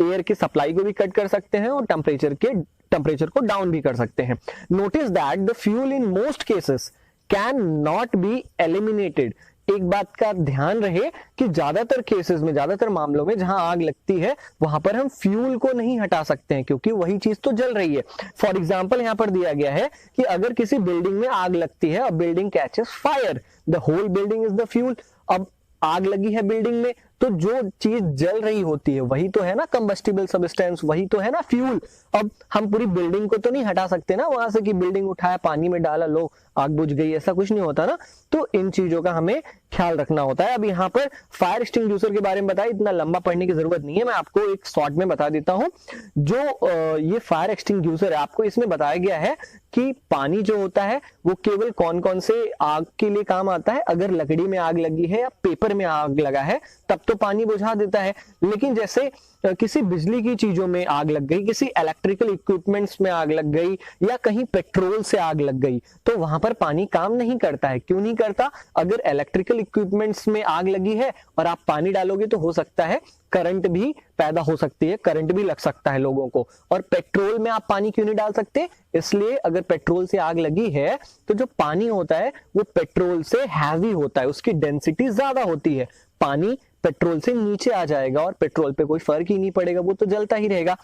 एयर की सप्लाई को भी कट कर सकते हैं और टेम्परेचर को डाउन भी कर सकते हैं. Notice that the fuel in most cases can not be eliminated. एक बात का ध्यान रहे कि ज्यादातर केसेस में, ज्यादातर मामलों में जहां आग लगती है वहां पर हम फ्यूल को नहीं हटा सकते हैं, क्योंकि वही चीज तो जल रही है. फॉर एग्जांपल यहां पर दिया गया है कि अगर किसी बिल्डिंग में आग लगती है, अब building catches fire, the whole building is the fuel. अब आग लगी है बिल्डिंग में, तो जो चीज जल रही होती है वही तो है ना कंबस्टिबल सब्सटेंस, वही तो है ना फ्यूल. अब हम पूरी बिल्डिंग को तो नहीं हटा सकते ना वहां से कि बिल्डिंग उठाया, पानी में डाला, लो आग बुझ गई, ऐसा कुछ नहीं होता ना. तो इन चीजों का हमें ख्याल रखना होता है. अब यहाँ पर फायर एक्सटिंग्विशर के बारे में बताया, इतना लंबा पढ़ने की जरूरत नहीं है, मैं आपको एक शॉर्ट में बता देता हूं. जो ये फायर एक्सटिंग्विशर है, आपको इसमें बताया गया है कि पानी जो होता है वो केवल कौन कौन से आग के लिए काम आता है. अगर लकड़ी में आग लगी है या पेपर में आग लगा है तब तो पानी बुझा देता है, लेकिन जैसे किसी बिजली की चीजों में आग लग गई, किसी इलेक्ट्रिकल इक्विपमेंट्स में आग लग गई, या कहीं पेट्रोल से आग लग गई, तो वहां पर पानी काम नहीं करता है. क्यों नहीं करता? अगर इलेक्ट्रिकल इक्विपमेंट्स में आग लगी है और आप पानी डालोगे तो हो सकता है करंट भी पैदा हो सकती है, करंट भी लग सकता है लोगों को. और पेट्रोल में आप पानी क्यों नहीं डाल सकते? इसलिए अगर पेट्रोल से आग लगी है तो जो पानी होता है वो पेट्रोल से हैवी होता है, उसकी डेंसिटी ज्यादा होती है. पानी पेट्रोल से नीचे आ जाएगा और पेट्रोल पे कोई फर्क ही नहीं पड़ेगा, वो तो जलता ही रहेगा.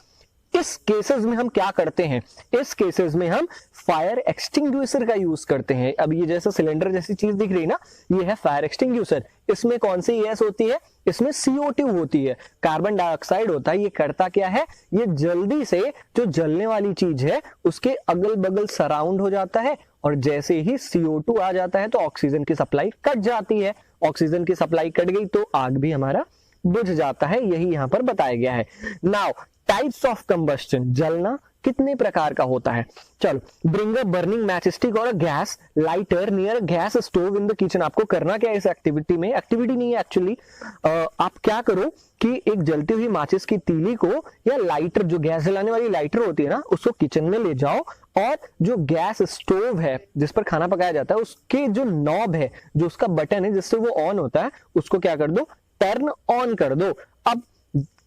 इस केसेस में हम क्या करते हैं? इस केसेस में हम फायर एक्सटिंग्विशर का यूज करते हैं. अब ये जैसा सिलेंडर जैसी चीज दिख रही ना, ये है फायर एक्सटिंग्विशर. इसमें कौन सी गैस होती है? इसमें CO2 होती है, कार्बन डाइऑक्साइड होता है. ये करता क्या है? ये जल्दी से जो जलने वाली चीज है उसके अगल बगल सराउंड हो जाता है, और जैसे ही CO2 आ जाता है तो ऑक्सीजन की सप्लाई कट जाती है. ऑक्सीजन की सप्लाई कट गई तो आग भी हमारा बुझ जाता है. यही यहां पर बताया गया है. नाउ टाइप्स ऑफ कंबस्टन, जलना कितने प्रकार का होता है। चलो, bring a burning match stick और gas lighter near gas stove in the kitchen. आपको करना क्या है इस एक्टिविटी में, एक्टिविटी नहीं है एक्चुअली, आप क्या करो कि एक जलती हुई माचिस की तीली को या लाइटर, जो गैस जलाने वाली लाइटर होती है ना, उसको किचन में ले जाओ और जो गैस स्टोव है जिस पर खाना पकाया जाता है उसके जो नॉब है, जो उसका बटन है जिससे वो ऑन होता है, उसको क्या कर दो, टर्न ऑन कर दो। अब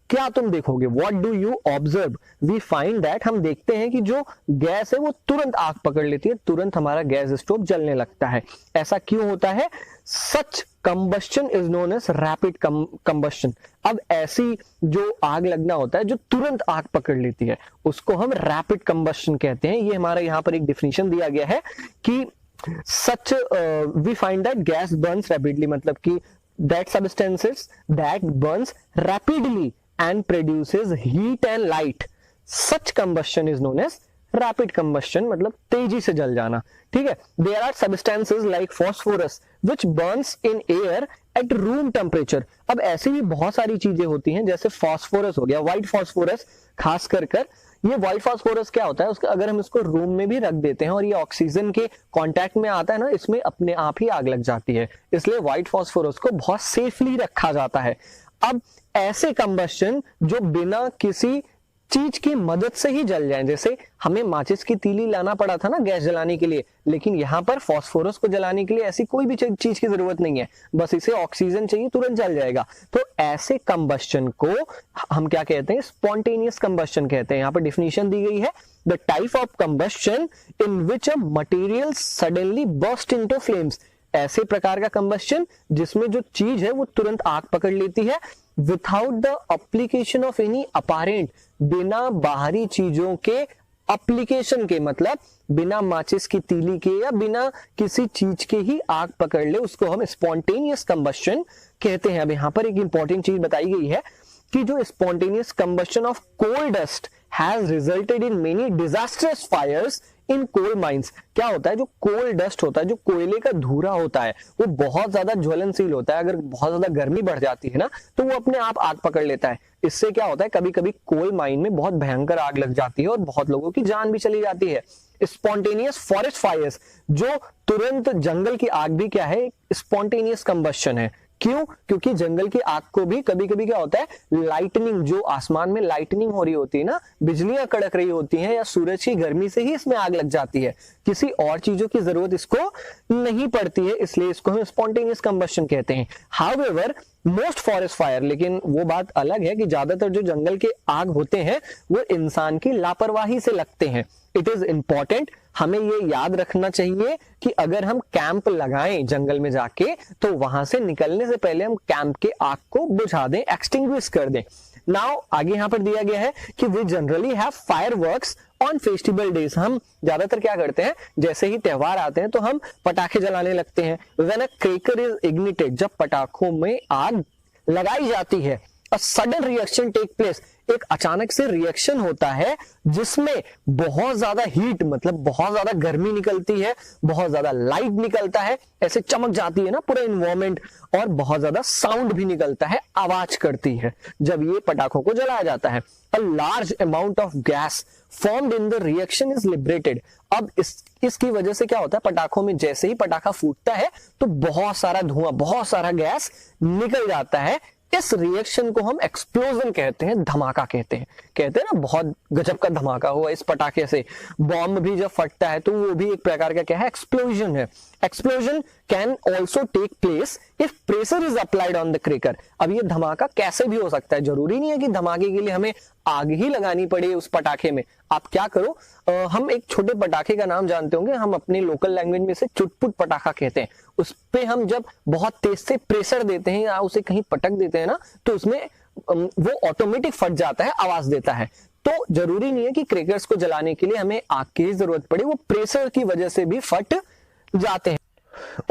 क्या तुम देखोगे, what do you observe, we find that, हम देखते हैं कि जो गैस है वो तुरंत आग पकड़ लेती है, तुरंत हमारा गैस स्टोव जलने लगता है। ऐसा क्यों होता है? Such combustion is known as rapid combustion. अब ऐसी जो आग लगना होता है जो तुरंत आग पकड़ लेती है उसको हम रैपिड कंबस्शन कहते हैं। ये हमारा यहाँ पर एक डिफिनेशन दिया गया है कि such we find that gas burns rapidly, मतलब कि that substances that burns rapidly and produces heat and light, such combustion is known as rapid combustion, मतलब तेजी से जल जाना। ठीक है, there are substances like phosphorus which burns in air at room temperature। अब ऐसी भी बहुत सारी चीजें होती हैं, जैसे फास्फोरस हो गया, व्हाइट फास्फोरस, खास कर ये व्हाइट फास्फोरस क्या होता है, उसका अगर हम इसको रूम में भी रख देते हैं और ये ऑक्सीजन के कांटेक्ट में आता है ना, इसमें अपने आप ही आग लग जाती है, इसलिए व्हाइट फास्फोरस को बहुत सेफली रखा जाता है। अब ऐसे कंबस्शन जो बिना किसी चीज की मदद से ही जल जाए, जैसे हमें माचिस की तीली लाना पड़ा था ना गैस जलाने के लिए, लेकिन यहाँ पर फास्फोरस को जलाने के लिए ऐसी कोई भी चीज की जरूरत नहीं है, बस इसे ऑक्सीजन चाहिए, तुरंत जल जाएगा। तो ऐसे कंबस्शन को हम क्या कहते हैं, स्पॉन्टेनियस कंबस्शन कहते हैं। यहाँ पर डिफिनीशन दी गई है, the type of combustion in which a material suddenly burst into flames. ऐसे प्रकार का कंबस्शन जिसमें जो चीज है वो तुरंत आग पकड़ लेती है, without the application of any apparent, बिना बाहरी चीजों के एप्लीकेशन के, मतलब बिना माचिस की तीली के या बिना किसी चीज के ही आग पकड़ ले, उसको हम स्पॉन्टेनियस कंबस्शन कहते हैं। अब यहाँ पर एक इंपॉर्टेंट चीज बताई गई है कि जो spontaneous combustion of coal dust has resulted in many disasters fires in coal mines. क्या होता है, जो कोल डस्ट होता है, जो कोयले का धुआं होता है, वो बहुत ज्यादा ज्वलनशील होता है। अगर बहुत ज्यादा गर्मी बढ़ जाती है ना तो वो अपने आप आग पकड़ लेता है। इससे क्या होता है, कभी कभी कोल माइन में बहुत भयंकर आग लग जाती है और बहुत लोगों की जान भी चली जाती है। स्पॉन्टेनियस फॉरेस्ट फायर्स, जो तुरंत जंगल की आग भी क्या है, स्पॉन्टेनियस कंबस्शन है। क्यों? क्योंकि जंगल की आग को भी कभी कभी क्या होता है, लाइटनिंग, जो आसमान में लाइटनिंग हो रही होती है ना, बिजलियां कड़क रही होती हैं या सूरज की गर्मी से ही इसमें आग लग जाती है, किसी और चीजों की जरूरत इसको नहीं पड़ती है, इसलिए इसको हम स्पॉन्टेनियस कंबस्शन कहते हैं। हाउएवर मोस्ट फॉरेस्ट फायर, लेकिन वो बात अलग है कि ज्यादातर जो जंगल के आग होते हैं वो इंसान की लापरवाही से लगते हैं। इट इज इंपॉर्टेंट, हमें ये याद रखना चाहिए कि अगर हम कैंप लगाएं जंगल में जाके तो वहां से निकलने से पहले हम कैंप के आग को बुझा दें, एक्सटिंग्विश कर दें। नाउ आगे यहां पर दिया गया है कि we generally have fireworks on festival days. हम ज्यादातर क्या करते हैं, जैसे ही त्योहार आते हैं तो हम पटाखे जलाने लगते हैं। When a cracker is ignited, जब पटाखों में आग लगाई जाती है, a sudden reaction take place, एक अचानक से रिएक्शन होता है जिसमें बहुत ज्यादा हीट, मतलब बहुत ज्यादा गर्मी निकलती है, बहुत ज्यादा लाइट निकलता है, ऐसे चमक जाती है ना पूरा इन्वायरमेंट, और बहुत ज्यादा साउंड भी निकलता है, आवाज करती है जब ये पटाखों को जलाया जाता है। A large amount of gas formed in the reaction is liberated. अब इसकी वजह से क्या होता है, पटाखों में जैसे ही पटाखा फूटता है तो बहुत सारा धुआं, बहुत सारा गैस निकल जाता है। इस रिएक्शन को हम एक्सप्लोजन कहते हैं, धमाका कहते हैं। कहते हैं ना बहुत गजब का धमाका हुआ इस पटाखे से। बॉम्ब भी जब फटता है तो वो भी एक प्रकार का क्या है, एक्सप्लोजन है। Explosion can also take place if pressure is applied on the cracker. अब ये धमाका कैसे भी हो सकता है, जरूरी नहीं है कि धमाके के लिए हमें आग ही लगानी पड़े उस पटाखे में। आप क्या करो, हम एक छोटे पटाखे का नाम जानते होंगे, हम अपने लोकल लैंग्वेज में से चुटपुट पटाखा कहते हैं। उस पे हम जब बहुत तेज से प्रेशर देते हैं या उसे कहीं पटक देते हैं ना तो उसमें वो ऑटोमेटिक फट जाता है, आवाज देता है। तो जरूरी नहीं है कि क्रैकर्स को जलाने के लिए हमें आग की जरूरत पड़े, वो प्रेशर की वजह से भी फट जाते हैं।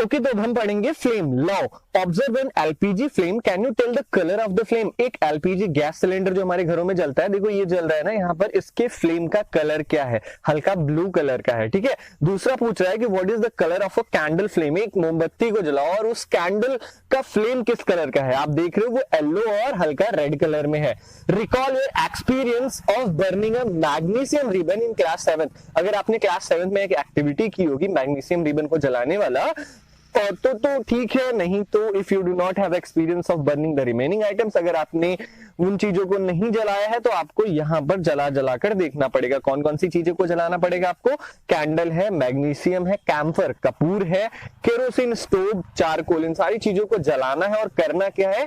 ओके, तो अब हम पढ़ेंगे flame law. Observe an LPG flame, can you tell the colour of the flame. एक एलपीजी गैस सिलेंडर जो हमारे घरों में जलता है, देखो ये जल रहा है ना यहाँ पर, इसके फ्लेम का कलर क्या है, हल्का ब्लू कलर का है, ठीक है। दूसरा पूछ रहा है कि what is the colour of a candle flame. एक मोमबत्ती को जलाओ और उस कैंडल का फ्लेम किस कलर का है, आप देख रहे हो वो येलो और हल्का रेड कलर में है। Recall your experience of burning a magnesium ribbon in class 7। अगर आपने क्लास 7 में एक एक्टिविटी की होगी मैग्नीशियम रिबन को जलाने वाला, तो ठीक है, नहीं तो if you do not have experience of burning the remaining items, अगर आपने उन चीजों को नहीं जलाया है तो आपको यहाँ पर जला कर देखना पड़ेगा। कौन कौन सी चीजें को जलाना पड़ेगा आपको, कैंडल है, मैग्नीशियम है, कैम्फर कपूर है, केरोसिन स्टोव, चारकोल, इन सारी चीजों को जलाना है। और करना क्या है,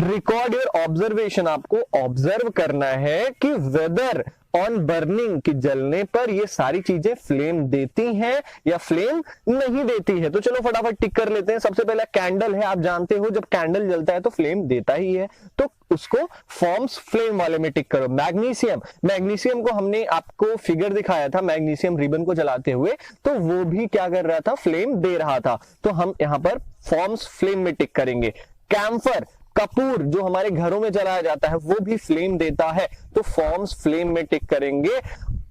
रिकॉर्ड योर ऑब्जर्वेशन, आपको ऑब्जर्व करना है कि वेदर ऑन बर्निंग, कि जलने पर ये सारी चीजें फ्लेम देती हैं या फ्लेम नहीं देती है। तो चलो फटाफट टिक कर लेते हैं। सबसे पहले कैंडल है, आप जानते हो जब कैंडल जलता है तो फ्लेम देता ही है, तो उसको फॉर्म्स फ्लेम वाले में टिक करो। मैग्नीशियम, मैग्नीशियम को हमने आपको फिगर दिखाया था मैग्नीशियम रिबन को जलाते हुए, तो वो भी क्या कर रहा था, फ्लेम दे रहा था, तो हम यहां पर फॉर्म्स फ्लेम में टिक करेंगे। कैम्फर कपूर जो हमारे घरों में जलाया जाता है वो भी फ्लेम देता है, तो फॉर्म्स फ्लेम में टिक करेंगे।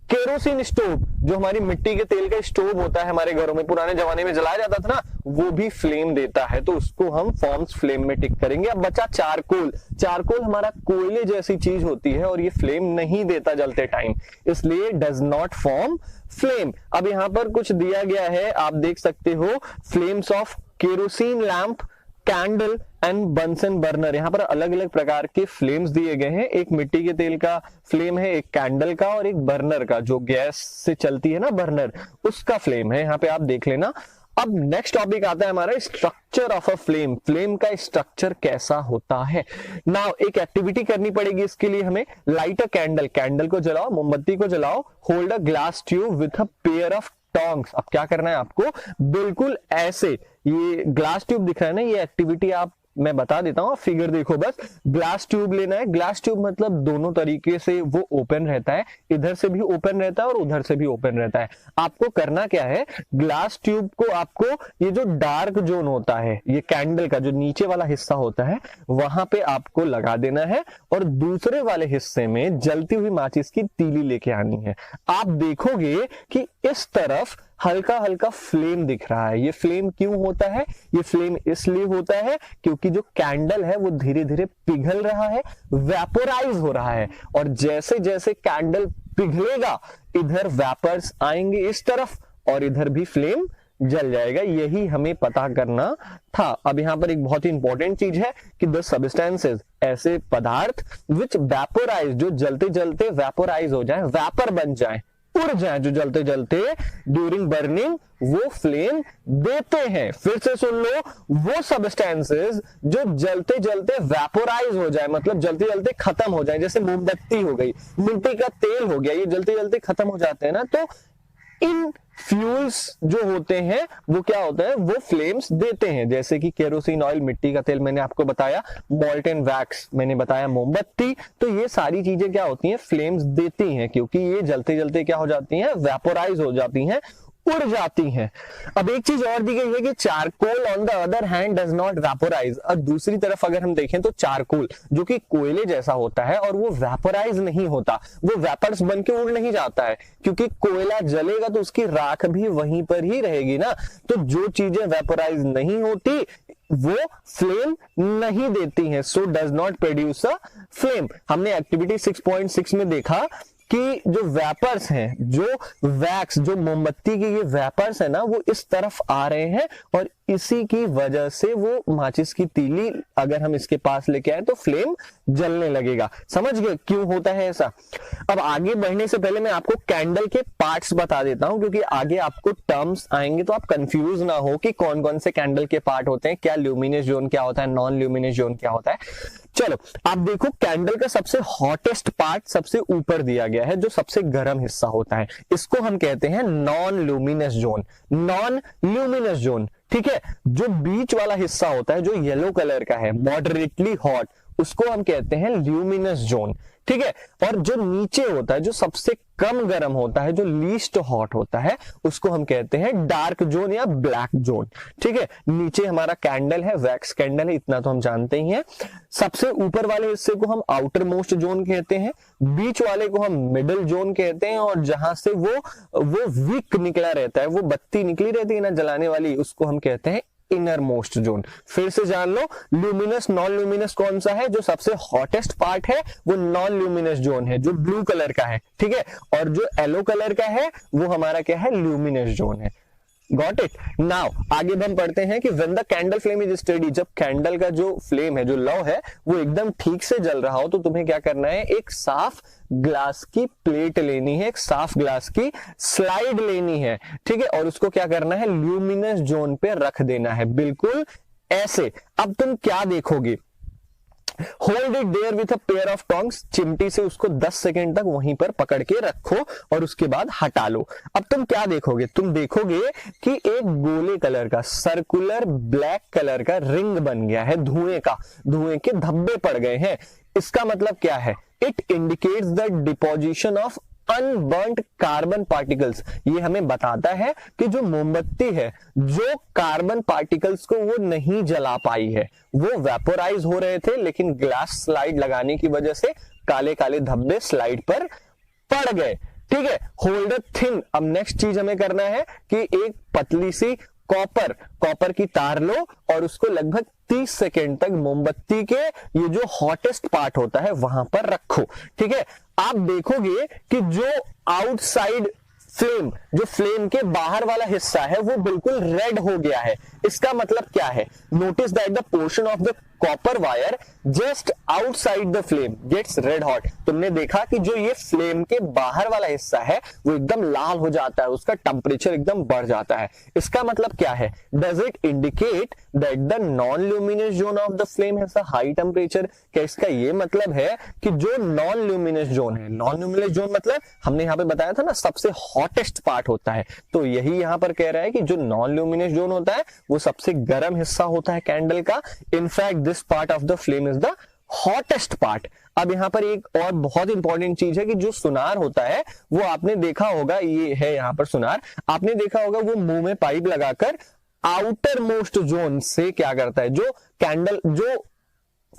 केरोसिन स्टोव जो हमारी मिट्टी के तेल का स्टोव होता है हमारे घरों में, पुराने जमाने में जलाया जाता था ना, वो भी फ्लेम देता है, तो उसको हम फॉर्म्स फ्लेम में टिक करेंगे। अब बचा चारकोल। चारकोल हमारा कोयले जैसी चीज होती है और ये फ्लेम नहीं देता जलते टाइम, इसलिए डज नॉट फॉर्म फ्लेम। अब यहां पर कुछ दिया गया है, आप देख सकते हो, flames of kerosene lamp, candle and Bunsen burner. यहाँ पर अलग अलग प्रकार के फ्लेम्स दिए गए हैं, एक मिट्टी के तेल का फ्लेम है, एक कैंडल का और एक बर्नर का, जो गैस से चलती है ना बर्नर, उसका फ्लेम है। यहाँ पे आप देख लेना। अब नेक्स्ट टॉपिक आता है हमारा structure of a flame. Flame का स्ट्रक्चर कैसा होता है। नाउ एक एक्टिविटी करनी पड़ेगी इसके लिए हमें। लाइट अ कैंडल, कैंडल को जलाओ, मोमबत्ती को जलाओ, hold a glass tube with a pair of tongs. अब क्या करना है आपको, बिल्कुल ऐसे, ये ग्लास ट्यूब दिख रहा है ना, ये एक्टिविटी आप, मैं बता देता हूं, फिगर देखो बस। ग्लास ट्यूब लेना है, ग्लास ट्यूब मतलब दोनों तरीके से वो ओपन रहता है, इधर से भी ओपन रहता है और उधर से भी ओपन रहता है। आपको करना क्या है, ग्लास ट्यूब को आपको ये जो डार्क जोन होता है, ये कैंडल का जो नीचे वाला हिस्सा होता है, वहां पे आपको लगा देना है और दूसरे वाले हिस्से में जलती हुई माचिस की तीली लेके आनी है। आप देखोगे कि इस तरफ हल्का हल्का फ्लेम दिख रहा है। ये फ्लेम क्यों होता है, ये फ्लेम इसलिए होता है क्योंकि जो कैंडल है वो धीरे धीरे पिघल रहा है, वेपोराइज हो रहा है, और जैसे जैसे कैंडल पिघलेगा इधर वेपर्स आएंगे इस तरफ और इधर भी फ्लेम जल जाएगा। यही हमें पता करना था। अब यहां पर एक बहुत ही इंपॉर्टेंट चीज है कि द सब्सटेंसेस, ऐसे पदार्थ विच वेपोराइज, जो जलते जलते वेपोराइज हो जाए, वेपर बन जाए, उड़ जाए, जो जलते जलते ड्यूरिंग बर्निंग वो फ्लेम देते हैं। फिर से सुन लो, वो सब्सटेंसेस जो जलते जलते वेपोराइज हो जाए, मतलब जलते जलते खत्म हो जाए, जैसे मोमबत्ती हो गई, मिट्टी का तेल हो गया, ये जलते जलते खत्म हो जाते हैं ना, तो इन फ्यूल्स जो होते हैं वो क्या होता है, वो फ्लेम्स देते हैं। जैसे कि केरोसिन ऑयल, मिट्टी का तेल मैंने आपको बताया, मॉल्टन वैक्स मैंने बताया, मोमबत्ती, तो ये सारी चीजें क्या होती हैं, फ्लेम्स देती हैं, क्योंकि ये जलते जलते क्या हो जाती हैं, वेपोराइज हो जाती हैं, उड़ जाती हैं। अब एक चीज और दी गई है कि charcoal on the other hand does not vaporise. और दूसरी तरफ अगर हम देखें तो चारकोल जो कि कोयले जैसा होता है और वो वेपोराइज नहीं होता, वो वेपर्स बन के उड़ नहीं जाता है, क्योंकि कोयला जलेगा तो उसकी राख भी वहीं पर ही रहेगी ना। तो जो चीजें वेपोराइज नहीं होती वो फ्लेम नहीं देती हैं, so does not produce a flame. हमने एक्टिविटी 6.6 में देखा कि जो वेपर्स हैं, जो वैक्स, जो मोमबत्ती के ये वेपर्स है ना, वो इस तरफ आ रहे हैं और इसी की वजह से वो माचिस की तीली अगर हम इसके पास लेके आए तो फ्लेम जलने लगेगा। समझ गए क्यों होता है ऐसा। अब आगे बढ़ने से पहले मैं आपको कैंडल के पार्ट्स बता देता हूं, क्योंकि आगे आपको टर्म्स आएंगे तो आप कंफ्यूज ना हो कि कौन कौन से कैंडल के पार्ट होते हैं, क्या ल्यूमिनस जोन क्या होता है, नॉन ल्यूमिनस जोन क्या होता है। चलो आप देखो, कैंडल का सबसे हॉटेस्ट पार्ट सबसे ऊपर दिया गया है, जो सबसे गर्म हिस्सा होता है, इसको हम कहते हैं non luminous zone. Non luminous zone, ठीक है। जो बीच वाला हिस्सा होता है जो येलो कलर का है, मॉडरेटली हॉट, उसको हम कहते हैं ल्यूमिनस जोन, ठीक है। और जो नीचे होता है, जो सबसे कम गर्म होता है, जो लीस्ट हॉट होता है, उसको हम कहते हैं डार्क जोन या ब्लैक जोन, ठीक है। नीचे हमारा कैंडल है, वैक्स कैंडल है, इतना तो हम जानते ही हैं। सबसे ऊपर वाले हिस्से को हम आउटर मोस्ट जोन कहते हैं, बीच वाले को हम मिडिल जोन कहते हैं, और जहां से वो विक निकला रहता है, वो बत्ती निकली रहती है ना जलाने वाली, उसको हम कहते हैं इनर मोस्ट जोन। फिर से जान लो, ल्यूमिनस नॉन ल्यूमिनस कौन सा है, जो सबसे हॉटेस्ट पार्ट है वो नॉन ल्यूमिनस जोन है, जो ब्लू कलर का है, ठीक है। और जो येलो कलर का है वो हमारा क्या है, ल्यूमिनस जोन है। Got it. नाउ आगे हम पढ़ते हैं कि when the candle flame is steady, जब कैंडल का जो फ्लेम है, जो लौ है, वो एकदम ठीक से जल रहा हो, तो तुम्हें क्या करना है, एक साफ ग्लास की प्लेट लेनी है, एक साफ ग्लास की स्लाइड लेनी है, ठीक है। और उसको क्या करना है, ल्यूमिनस जोन पे रख देना है, बिल्कुल ऐसे। अब तुम क्या देखोगे, hold it there with a pair of tongs, चिमटी से उसको 10 सेकेंड तक वहीं पर पकड़ के रखो और उसके बाद हटा लो। अब तुम क्या देखोगे, तुम देखोगे कि एक गोले कलर का, सर्कुलर ब्लैक कलर का रिंग बन गया है धुएं का, धुएं के धब्बे पड़ गए हैं। इसका मतलब क्या है, it indicates the deposition of unburned carbon particles. ये हमें बताता है कि जो मोमबत्ती है, जो कार्बन पार्टिकल्स को वो नहीं जला पाई है, वो वेपोराइज हो रहे थे, लेकिन ग्लास स्लाइड लगाने की वजह से काले काले धब्बे स्लाइड पर पड़ गए, ठीक है। होल्ड अ थिन, अब नेक्स्ट चीज हमें करना है कि एक पतली सी कॉपर की तार लो और उसको लगभग 30 सेकेंड तक मोमबत्ती के ये जो हॉटेस्ट पार्ट होता है वहां पर रखो, ठीक है। आप देखोगे कि जो आउटसाइड फ्लेम, जो फ्लेम के बाहर वाला हिस्सा है, वो बिल्कुल रेड हो गया है। इसका मतलब क्या है, notice that the portion of the copper wire just outside the flame gets red hot. तुमने देखा कि जो ये फ्लेम के बाहर वाला हिस्सा है वो एकदम लाल हो जाता है, उसका टेम्परेचर एकदम बढ़ जाता है। इसका मतलब क्या है, does it indicate that the non luminous zone of the flame has a high temperature. क्या इसका ये मतलब है कि जो नॉन ल्यूमिनस जोन है, नॉन ल्यूमिनस जोन मतलब हमने यहाँ पे बताया था ना सबसे हॉटेस्ट पार्ट होता है, तो यही यहाँ पर कह रहा है कि जो नॉन ल्यूमिनस जोन होता है वो सबसे गर्म हिस्सा होता है कैंडल का। In fact this part of the flame is the hottest part. अब यहां पर एक और बहुत इंपॉर्टेंट चीज है कि जो सुनार होता है वो आपने देखा होगा, ये है यहां पर सुनार, आपने देखा होगा वो मुंह में पाइप लगाकर आउटर मोस्ट जोन से क्या करता है, जो कैंडल, जो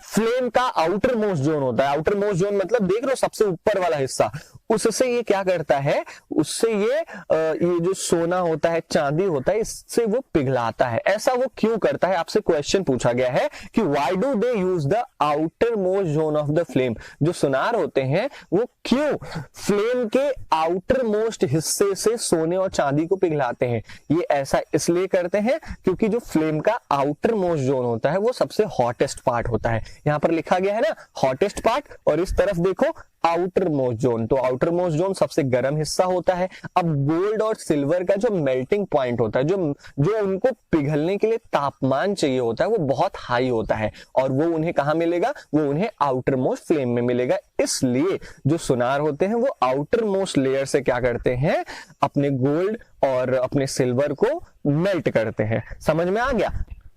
फ्लेम का आउटर मोस्ट जोन होता है, आउटर मोस्ट जोन मतलब देख रहे हो सबसे ऊपर वाला हिस्सा, उससे ये क्या करता है, उससे ये जो सोना होता है, चांदी होता है, इससे वो पिघलाता है। ऐसा वो क्यों करता है, आपसे क्वेश्चन पूछा गया है कि why do they use the outer most zone of the flame. जो सुनार होते हैं वो क्यों फ्लेम के आउटर मोस्ट हिस्से से सोने और चांदी को पिघलाते हैं। ये ऐसा इसलिए करते हैं क्योंकि जो फ्लेम का आउटर मोस्ट जोन होता है वो सबसे हॉटेस्ट पार्ट होता है। यहां पर लिखा गया है ना हॉटेस्ट पार्ट, और इस तरफ देखो आउटर मोस्ट जोन, तो आउटर मोस्ट जोन सबसे गर्म हिस्सा होता है। अब गोल्ड और सिल्वर का जो मेल्टिंग पॉइंट होता है, जो उनको पिघलने के लिए तापमान चाहिए होता है, वो बहुत हाई होता है, और वो उन्हें कहां मिलेगा, वो उन्हें आउटर मोस्ट फ्लेम में मिलेगा। इसलिए जो सुनार होते हैं वो आउटर मोस्ट लेयर से क्या करते हैं, अपने गोल्ड और अपने सिल्वर को मेल्ट करते हैं। समझ में आ गया।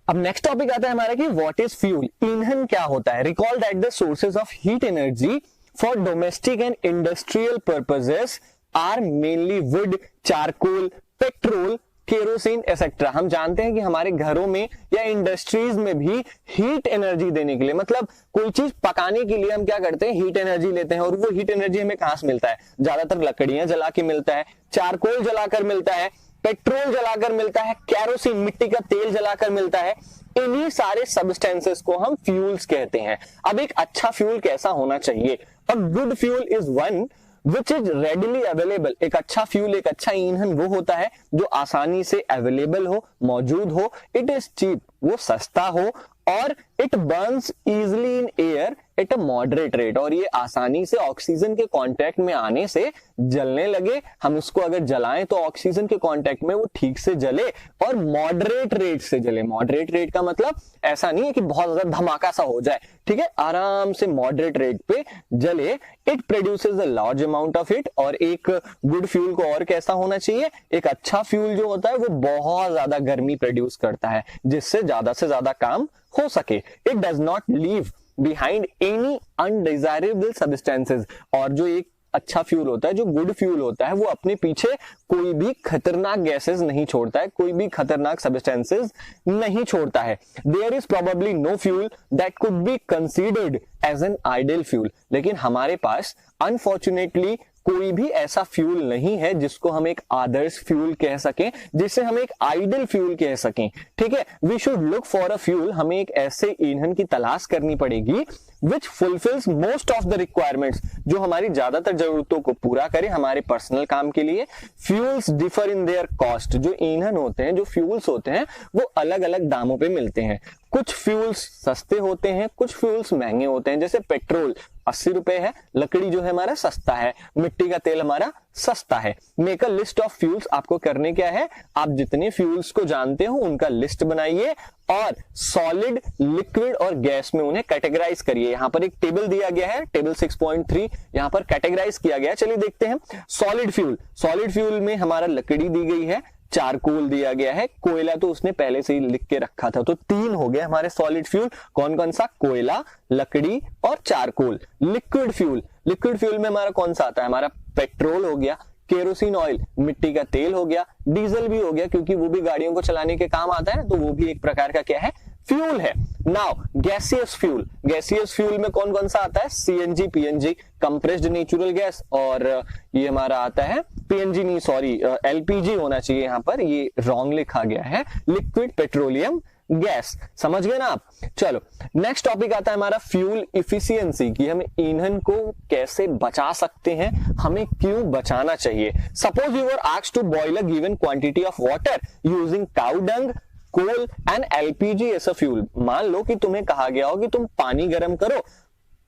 अब नेक्स्ट टॉपिक आता है हमारा कि व्हाट इज फ्यूल, ईंधन क्या होता है। Recall that the sources of heat energy for domestic and industrial purposes are mainly wood, charcoal, petrol, kerosene etcetera. हम जानते हैं कि हमारे घरों में या इंडस्ट्रीज में भी हीट एनर्जी देने के लिए, मतलब कोई चीज पकाने के लिए हम क्या करते हैं, हीट एनर्जी लेते हैं, और वो हीट एनर्जी हमें कहां से मिलता है, ज्यादातर लकड़ियां जला के मिलता है, चारकोल जलाकर मिलता है, पेट्रोल जलाकर मिलता है, केरोसिन मिट्टी का तेल जलाकर मिलता है। इन्हीं सारे सब्सटेंसेस को हम फ्यूल्स कहते हैं। अब एक अच्छा फ्यूल कैसा होना चाहिए, a good fuel is one which is readily available. एक अच्छा फ्यूल, एक अच्छा ईंधन वो होता है जो आसानी से अवेलेबल हो, मौजूद हो, इट इज चीप, वो सस्ता हो, और it Burns easily in air at a moderate rate, और ये आसानी से ऑक्सीजन के कांटेक्ट में आने से जलने लगे। हम उसको अगर जलाएं तो ऑक्सीजन के कांटेक्ट में वो ठीक से जले और मॉडरेट रेट से जले। मॉडरेट रेट का मतलब ऐसा नहीं है कि बहुत ज्यादा धमाका सा हो जाए, ठीक है, आराम से मॉडरेट रेट पे जले। It produces a large amount of heat, और एक गुड फ्यूल को और कैसा होना चाहिए, एक अच्छा फ्यूल जो होता है वो बहुत ज्यादा गर्मी प्रोड्यूस करता है जिससे ज्यादा से ज्यादा काम हो सके। It does not leave behind any undesirable substances. और जो एक अच्छा फ्यूल होता है, जो गुड फ्यूल होता है, वो अपने पीछे कोई भी खतरनाक गैसेस नहीं छोड़ता है, कोई भी खतरनाक सब्सटेंसेस नहीं छोड़ता है। There is probably no fuel that could be considered as an ideal fuel. लेकिन हमारे पास अनफॉर्चुनेटली कोई भी ऐसा फ्यूल नहीं है जिसको हम एक आदर्श फ्यूल कह सकें, जिसे हम एक आइडियल फ्यूल कह सकें। ठीक है, we should look for a fuel. हमें एक ऐसे ईंधन की तलाश करनी पड़ेगी which fulfills most of the requirements, जो हमारी ज्यादातर जरूरतों को पूरा करे हमारे पर्सनल काम के लिए। Fuels differ in their cost. जो ईंधन होते हैं, जो फ्यूल्स होते हैं, वो अलग अलग दामों पे मिलते हैं। कुछ फ्यूल्स सस्ते होते हैं, कुछ फ्यूल्स महंगे होते हैं। जैसे पेट्रोल 80 रुपए है, लकड़ी जो है हमारा सस्ता है, मिट्टी का तेल हमारा सस्ता है। Make a list of fuels. आपको करने क्या है, आप जितने फ्यूल्स को जानते हो उनका लिस्ट बनाइए और सॉलिड, लिक्विड और गैस में उन्हें कैटेगराइज करिए। यहां पर एक टेबल दिया गया है, टेबल 6.3, यहां पर कैटेगराइज किया गया है। चलिए देखते हैं। सॉलिड फ्यूल, सॉलिड फ्यूल में हमारा लकड़ी दी गई है, चारकोल दिया गया है, कोयला तो उसने पहले से ही लिख के रखा था, तो 3 हो गए हमारे सॉलिड फ्यूल। कौन कौन सा? कोयला, लकड़ी और charcoal. Liquid fuel, liquid fuel में हमारा कौन सा आता है? हमारा पेट्रोल हो गया, केरोसिन ऑयल मिट्टी का तेल हो गया, डीजल भी हो गया क्योंकि वो भी गाड़ियों को चलाने के काम आता है, तो वो भी एक प्रकार का क्या है? फ्यूल है। Now gaseous fuel, gaseous fuel में कौन कौन सा आता है? CNG, PNG, compressed natural gas, और ये हमारा आता है पीएनजी नहीं, सॉरी एलपीजी होना चाहिए, यहां पर ये रॉन्ग लिखा गया है, लिक्विड पेट्रोलियम गैस। समझ गए ना आप? चलो नेक्स्ट टॉपिक आता है हमारा फ्यूल इफिशियंसी, कि हम ईंधन को कैसे बचा सकते हैं, हमें क्यों बचाना चाहिए। Suppose you were asked to boil a given quantity of water using cow dung, coal and LPG as a fuel. मान लो कि तुम्हें कहा गया हो कि तुम पानी गर्म करो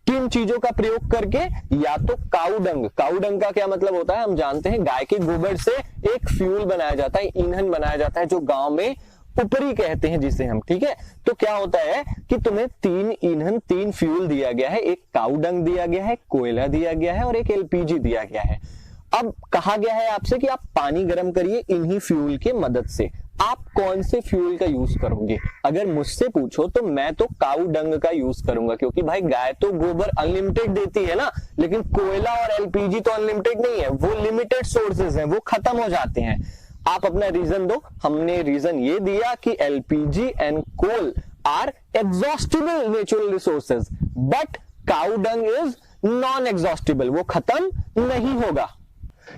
किन चीजों का प्रयोग करके? या तो काउ डंग, काउ डंग का क्या मतलब होता है हम जानते हैं, गाय के गोबर से एक फ्यूल बनाया जाता है, ईंधन बनाया जाता है, जो गांव में उपरी कहते हैं जिसे हम। ठीक है, तो क्या होता है कि तुम्हें 3 ईंधन, 3 फ्यूल दिया गया है, एक काउ डंग दिया गया है, कोयला दिया गया है और एक एलपीजी दिया गया है। अब कहा गया है आपसे कि आप पानी गर्म करिए इन्हीं फ्यूल के मदद से। आप कौन से फ्यूल का यूज करोगे? अगर मुझसे पूछो तो मैं तो काउ डंग का यूज करूंगा, क्योंकि भाई गाय तो गोबर अनलिमिटेड देती है ना, लेकिन कोयला और एलपीजी तो अनलिमिटेड नहीं है, वो लिमिटेड सोर्सेज हैं, वो खत्म हो जाते हैं। आप अपना रीजन दो। हमने रीजन ये दिया कि LPG and coal are exhaustible natural resources, but cow dung is non exhaustible, वो खत्म नहीं होगा।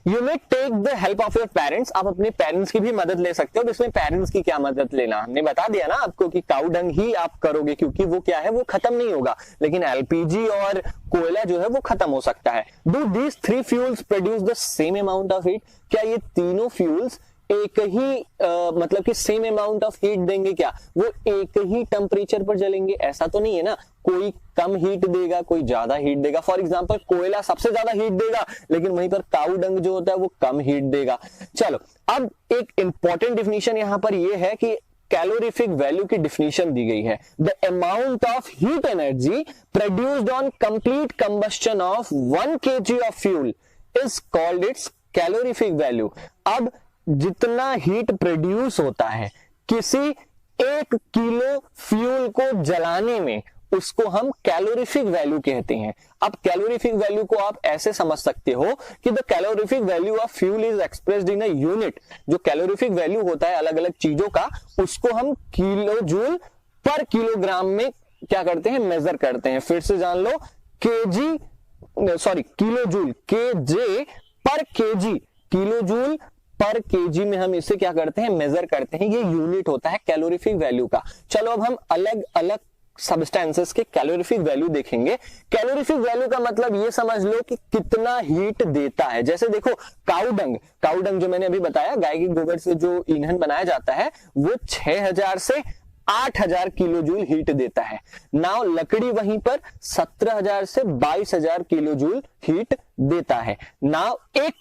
You may take the help of your parents. आप अपने पेरेंट्स की भी मदद ले सकते हो। इसमें पेरेंट्स की क्या मदद लेना, हमने बता दिया ना आपको कि काउ डंग ही आप करोगे, क्योंकि वो क्या है, वो खत्म नहीं होगा, लेकिन एलपीजी और कोयला जो है वो खत्म हो सकता है। Do these 3 fuels produce the same amount of heat? क्या ये तीनों फ्यूल्स एक ही मतलब कि सेम अमाउंट ऑफ हीट देंगे? क्या वो एक ही टेम्परेचर पर जलेंगे? ऐसा तो नहीं है ना, कोई कम हीट देगा, कोई ज्यादा हीट देगा। फॉर एग्जांपल कोयला सबसे ज्यादा हीट देगा, लेकिन वहीं पर काउ डंग जो होता है वो कम हीट देगा। चलो, अब एक इंपॉर्टेंट डिफिनीशन यहां पर ये है कि कैलोरीफिक वैल्यू की डिफिनीशन दी गई है। The amount of heat energy produced on complete combustion of 1 kg of fuel is called its calorific value. अब जितना हीट प्रोड्यूस होता है किसी 1 किलो फ्यूल को जलाने में, उसको हम कैलोरीफिक वैल्यू कहते हैं। अब कैलोरीफिक वैल्यू को आप ऐसे समझ सकते हो कि the calorific value of fuel is expressed in a unit. जो कैलोरीफिक वैल्यू होता है अलग अलग चीजों का, उसको हम किलो जूल पर किलोग्राम में क्या करते हैं, मेजर करते हैं। फिर से जान लो, किलो जूल, केजे पर केजी, किलो जूल पर केजी में हम इसे क्या करते हैं, मेजर करते हैं। ये यूनिट होता है कैलोरीफिक वैल्यू का। चलो अब हम अलग अलग सब्सटेंसेस के कैलोरीफिक वैल्यू देखेंगे। कैलोरीफिक वैल्यू का मतलब ये समझ लो कि कितना हीट देता है। जैसे देखो काउ डंग जो मैंने अभी बताया, गाय के गोबर से जो ईंधन बनाया जाता है, वो 6000 से 8000 किलो जूल हीट देता है। नाउ लकड़ी वहीं पर 17000 से 22000 किलो जूल हीट देता है। नाउ 1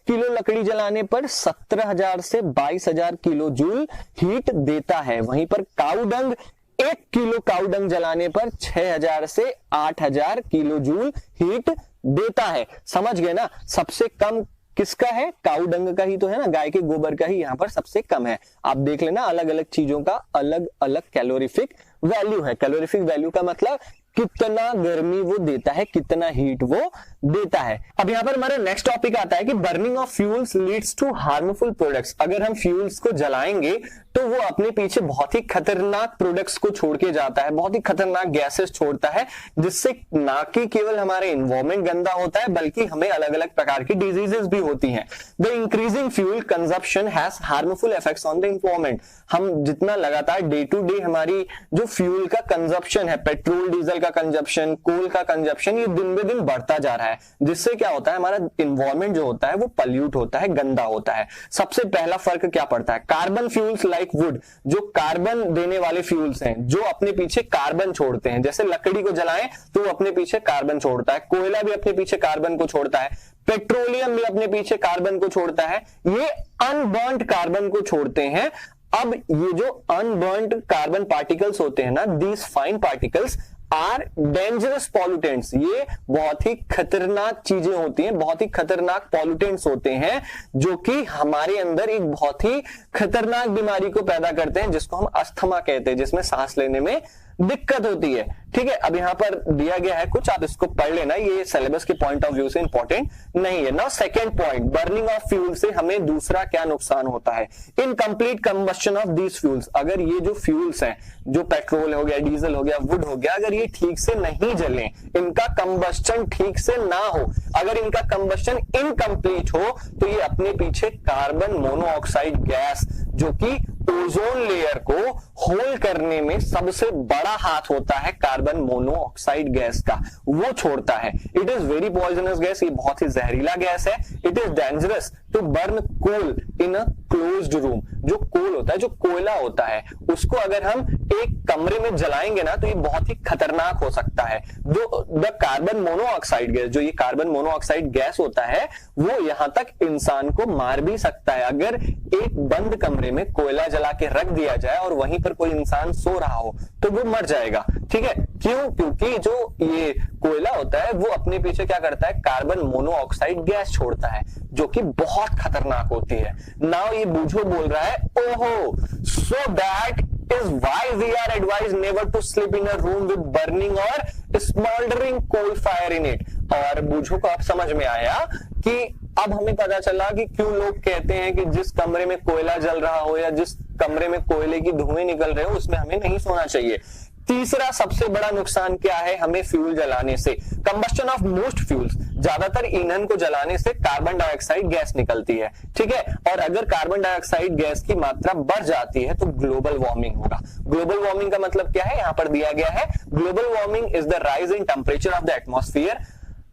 किलो लकड़ी जलाने पर 17000 से 22000 किलो जूल हीट देता है। वहीं पर cow dung 1 kilo cow dung जलाने पर 6000 से 8000 किलो जूल हीट देता है। समझ गए ना? सबसे कम किसका है? काउ डंग का ही तो है ना, गाय के गोबर का ही यहां पर सबसे कम है। आप देख लेना, अलग अलग चीजों का अलग अलग कैलोरीफिक वैल्यू है। कैलोरीफिक वैल्यू का मतलब कितना गर्मी वो देता है, कितना हीट वो देता है। अब यहाँ पर हमारा नेक्स्ट टॉपिक आता है कि burning of fuels leads to harmful products. अगर हम फ्यूल्स को जलाएंगे तो वो अपने पीछे बहुत ही खतरनाक प्रोडक्ट्स को छोड़ के जाता है, बहुत ही खतरनाक गैसेस छोड़ता है, जिससे ना कि केवल हमारे एनवायरमेंट गंदा होता है बल्कि हमें अलग अलग प्रकार की डिजीजेस भी होती हैं। The increasing fuel consumption has harmful effects on the environment. हम जितना लगातार डे टू डे हमारी जो फ्यूल का कंजप्शन है, पेट्रोल डीजल का कंजप्शन, कोल का कंजप्शन, ये दिन बे दिन बढ़ता जा रहा है, जिससे क्या होता है हमारा एनवायरमेंट जो होता है वो पल्यूट होता है, गंदा होता है। सबसे पहला फर्क क्या पड़ता है, कार्बन फ्यूल्स लाइक वुड, जो कार्बन देने वाले फ्यूल्स हैं, जो अपने पीछे कार्बन छोड़ते हैं, जैसे लकड़ी को जलाएं तो वो अपने पीछे कार्बन छोड़ता है, कोयला भी अपने पीछे कार्बन को छोड़ता है, पेट्रोलियम भी अपने पीछे कार्बन को छोड़ता है, ये अनबर्न्ड कार्बन को छोड़ते हैं। अब ये जो अनबर्न्ड कार्बन पार्टिकल्स होते हैं ना, these fine particles are dangerous pollutants, ये बहुत ही खतरनाक चीजें होती हैं, बहुत ही खतरनाक पॉल्यूटेंट्स होते हैं, जो कि हमारे अंदर एक बहुत ही खतरनाक बीमारी को पैदा करते हैं, जिसको हम अस्थमा कहते हैं, जिसमें सांस लेने में दिक्कत होती है। ठीक है, अब यहां पर दिया गया है कुछ, आप इसको पढ़ लेना, ये सिलेबस के पॉइंट ऑफ व्यू से इंपॉर्टेंट नहीं है। Now second point, burning of fuel से हमें दूसरा क्या नुकसान होता है, incomplete combustion of these fuels. अगर ये जो फ्यूल्स हैं, जो पेट्रोल हो गया, डीजल हो गया, वुड हो गया, अगर ये ठीक से नहीं जले, इनका कंबस्शन ठीक से ना हो, अगर इनका कंबस्शन इनकम्प्लीट हो, तो ये अपने पीछे कार्बन मोनोऑक्साइड गैस, जो कि ओजोन लेयर को होल करने में सबसे बड़ा हाथ होता है कार्बन मोनोऑक्साइड गैस का, वो छोड़ता है। It is very poisonous gas, ये बहुत ही जहरीला गैस है। It is dangerous to burn coal in a closed room. जो कोल होता है, जो कोयला होता है, उसको अगर हम एक कमरे में जलाएंगे ना, तो ये बहुत ही खतरनाक हो सकता है। जो द कार्बन मोनोऑक्साइड गैस, जो ये कार्बन मोनोऑक्साइड गैस होता है, वो यहां तक इंसान को मार भी सकता है। अगर एक बंद कमरे में कोयला जला के रख दिया जाए और वहीं पर कोई इंसान सो रहा हो, तो वो मर जाएगा। ठीक है, क्यों? क्योंकि जो ये कोयला होता है वो अपने पीछे क्या करता है, कार्बन मोनोऑक्साइड गैस छोड़ता है, जो कि बहुत खतरनाक होती है। नाउ ये बूझो बोल रहा है, ओहो, so that is why we are advised never to sleep in a room with burning or smoldering coal fire in it। और बूझो को अब समझ में आया कि अब हमें पता चला कि क्यों लोग कहते हैं कि जिस कमरे में कोयला जल रहा हो या जिस कमरे में कोयले की धुएं निकल रहे हो, उसमें हमें नहीं सोना चाहिए। तीसरा सबसे बड़ा नुकसान क्या है हमें फ्यूल जलाने से, कंबस्शन ऑफ मोस्ट फ्यूल्स, ज्यादातर ईंधन को जलाने से कार्बन डाइऑक्साइड गैस निकलती है। ठीक है, और अगर कार्बन डाइऑक्साइड गैस की मात्रा बढ़ जाती है तो ग्लोबल वार्मिंग होगा। ग्लोबल वार्मिंग का मतलब क्या है, यहां पर दिया गया है, global warming is the rise in temperature of the atmosphere.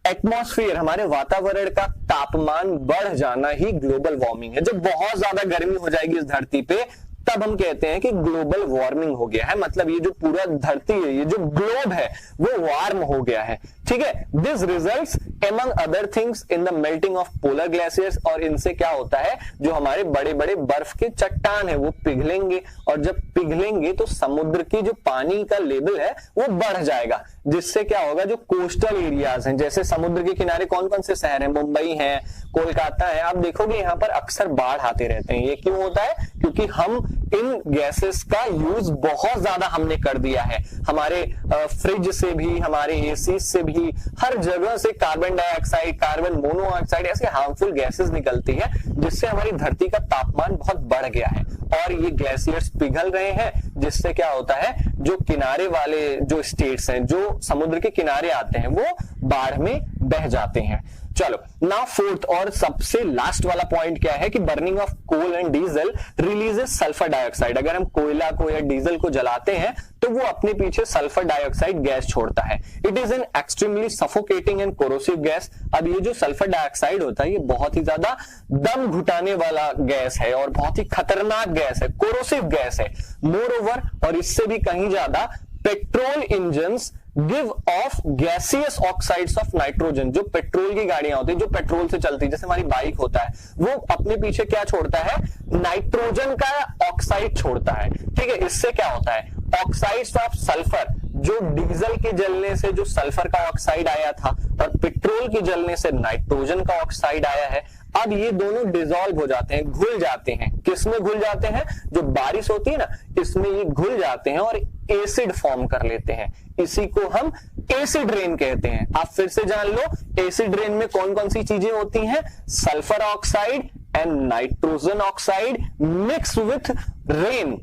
Atmosphere, हमारे वातावरण का तापमान बढ़ जाना ही ग्लोबल वार्मिंग है। जब बहुत ज्यादा गर्मी हो जाएगी इस धरती पे, तब हम कहते हैं कि ग्लोबल वार्मिंग हो गया है, मतलब ये जो पूरा धरती है, ये जो ग्लोब है, वो वार्म हो गया है। ठीक है, this results among other things in the melting of polar glaciers. और इनसे क्या होता है, जो हमारे बड़े बड़े बर्फ के चट्टान है वो पिघलेंगे, और जब पिघलेंगे तो समुद्र की जो पानी का लेवल है वो बढ़ जाएगा, जिससे क्या होगा, जो कोस्टल एरियाज हैं, जैसे समुद्र के किनारे कौन कौन से शहर हैं, मुंबई है, कोलकाता है, आप देखोगे यहाँ पर अक्सर बाढ़ आते रहते हैं। ये क्यों होता है, क्योंकि हम इन गैसेस का यूज बहुत ज्यादा हमने कर दिया है। हमारे फ्रिज से भी, हमारे एसी से भी, हर जगह से कार्बन डाइऑक्साइड, कार्बन मोनोऑक्साइड, ऐसे हार्मफुल गैसेस निकलती है, जिससे हमारी धरती का तापमान बहुत बढ़ गया है। और ये ग्लेशियर्स पिघल रहे हैं, जिससे क्या होता है, जो किनारे वाले जो स्टेट्स हैं, जो समुद्र के किनारे आते हैं, वो बाढ़ में बह जाते हैं। चलो, नाउ फोर्थ और सबसे लास्ट वाला पॉइंट क्या है कि burning of coal and diesel releases sulphur dioxide. अगर हम कोयला को या डीजल को जलाते हैं तो वो अपने पीछे सल्फर डाइऑक्साइड गैस छोड़ता है। It is an extremely suffocating and corrosive gas. अब ये जो सल्फर डाइऑक्साइड होता है, ये बहुत ही ज्यादा दम घुटाने वाला गैस है और बहुत ही खतरनाक गैस है, कोरोसिव गैस है। मोर ओवर, और इससे भी कहीं ज्यादा, petrol engines give of gaseous oxides of nitrogen. जो पेट्रोल की गाड़ियां होती है, जो पेट्रोल से चलती है, जैसे हमारी बाइक होता है, वो अपने पीछे क्या छोड़ता है, नाइट्रोजन का ऑक्साइड छोड़ता है। ठीक है, इससे क्या होता है, ऑक्साइड्स ऑफ सल्फर, जो डीजल के जलने से जो सल्फर का ऑक्साइड आया था और पेट्रोल के जलने से नाइट्रोजन का ऑक्साइड आया है, अब ये दोनों डिसॉल्व हो जाते हैं, घुल जाते हैं। किसमें घुल जाते हैं, जो बारिश होती है ना, इसमें ये घुल जाते हैं और एसिड फॉर्म कर लेते हैं, इसी को हम एसिड रेन कहते हैं। आप फिर से जान लो, एसिड रेन में कौन कौन सी चीजें होती हैं, sulphur oxide and nitrogen oxide mix with rain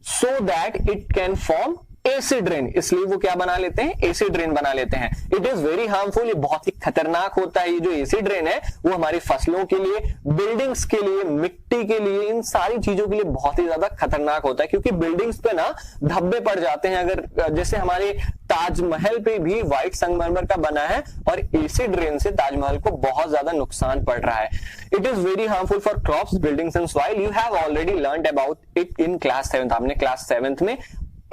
so that it can form acid rain, इसलिए वो क्या बना लेते हैं, एसिड रेन बना लेते हैं। इट इज वेरी हार्मफुल, ये बहुत ही खतरनाक होता है। ये जो एसिड रेन है वो हमारी फसलों के लिए, बिल्डिंग्स के लिए, मिट्टी के लिए, इन सारी चीजों के लिए बहुत ही ज्यादा खतरनाक होता है, क्योंकि बिल्डिंग्स पे ना धब्बे पड़ जाते हैं। अगर जैसे हमारे ताजमहल पे भी व्हाइट संगमरमर का बना है और एसिड रेन से ताजमहल को बहुत ज्यादा नुकसान पड़ रहा है। It is very harmful for crops, buildings and soil. You have already learned about it in class 7th, आपने क्लास 7th में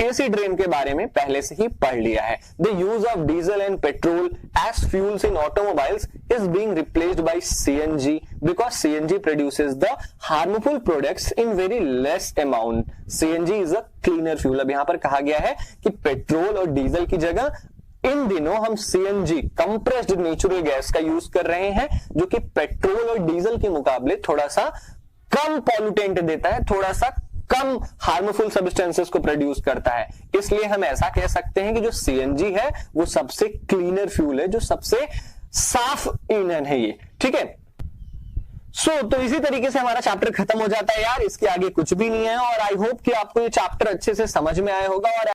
एसिड रेन के बारे में पहले से ही पढ़ लिया है। The use of diesel and petrol as fuels in automobiles is being replaced by CNG because CNG produces the harmful products in very less amount. CNG is a cleaner fuel. अब यहां पर कहा गया है कि पेट्रोल और diesel की जगह इन दिनों हम सीएनजी कंप्रेस्ड नेचुरल गैस का यूज कर रहे हैं, जो कि पेट्रोल और डीजल के मुकाबले थोड़ा सा कम पॉल्यूटेंट देता है, थोड़ा सा कम हार्मफुल सब्सटेंसेस को प्रोड्यूस करता है। इसलिए हम ऐसा कह सकते हैं कि जो सीएनजी है वो सबसे क्लीनर फ्यूल है, जो सबसे साफ ईंधन है ये, ठीक है। तो इसी तरीके से हमारा चैप्टर खत्म हो जाता है यार, इसके आगे कुछ भी नहीं है। और आई होप कि आपको ये चैप्टर अच्छे से समझ में आया होगा और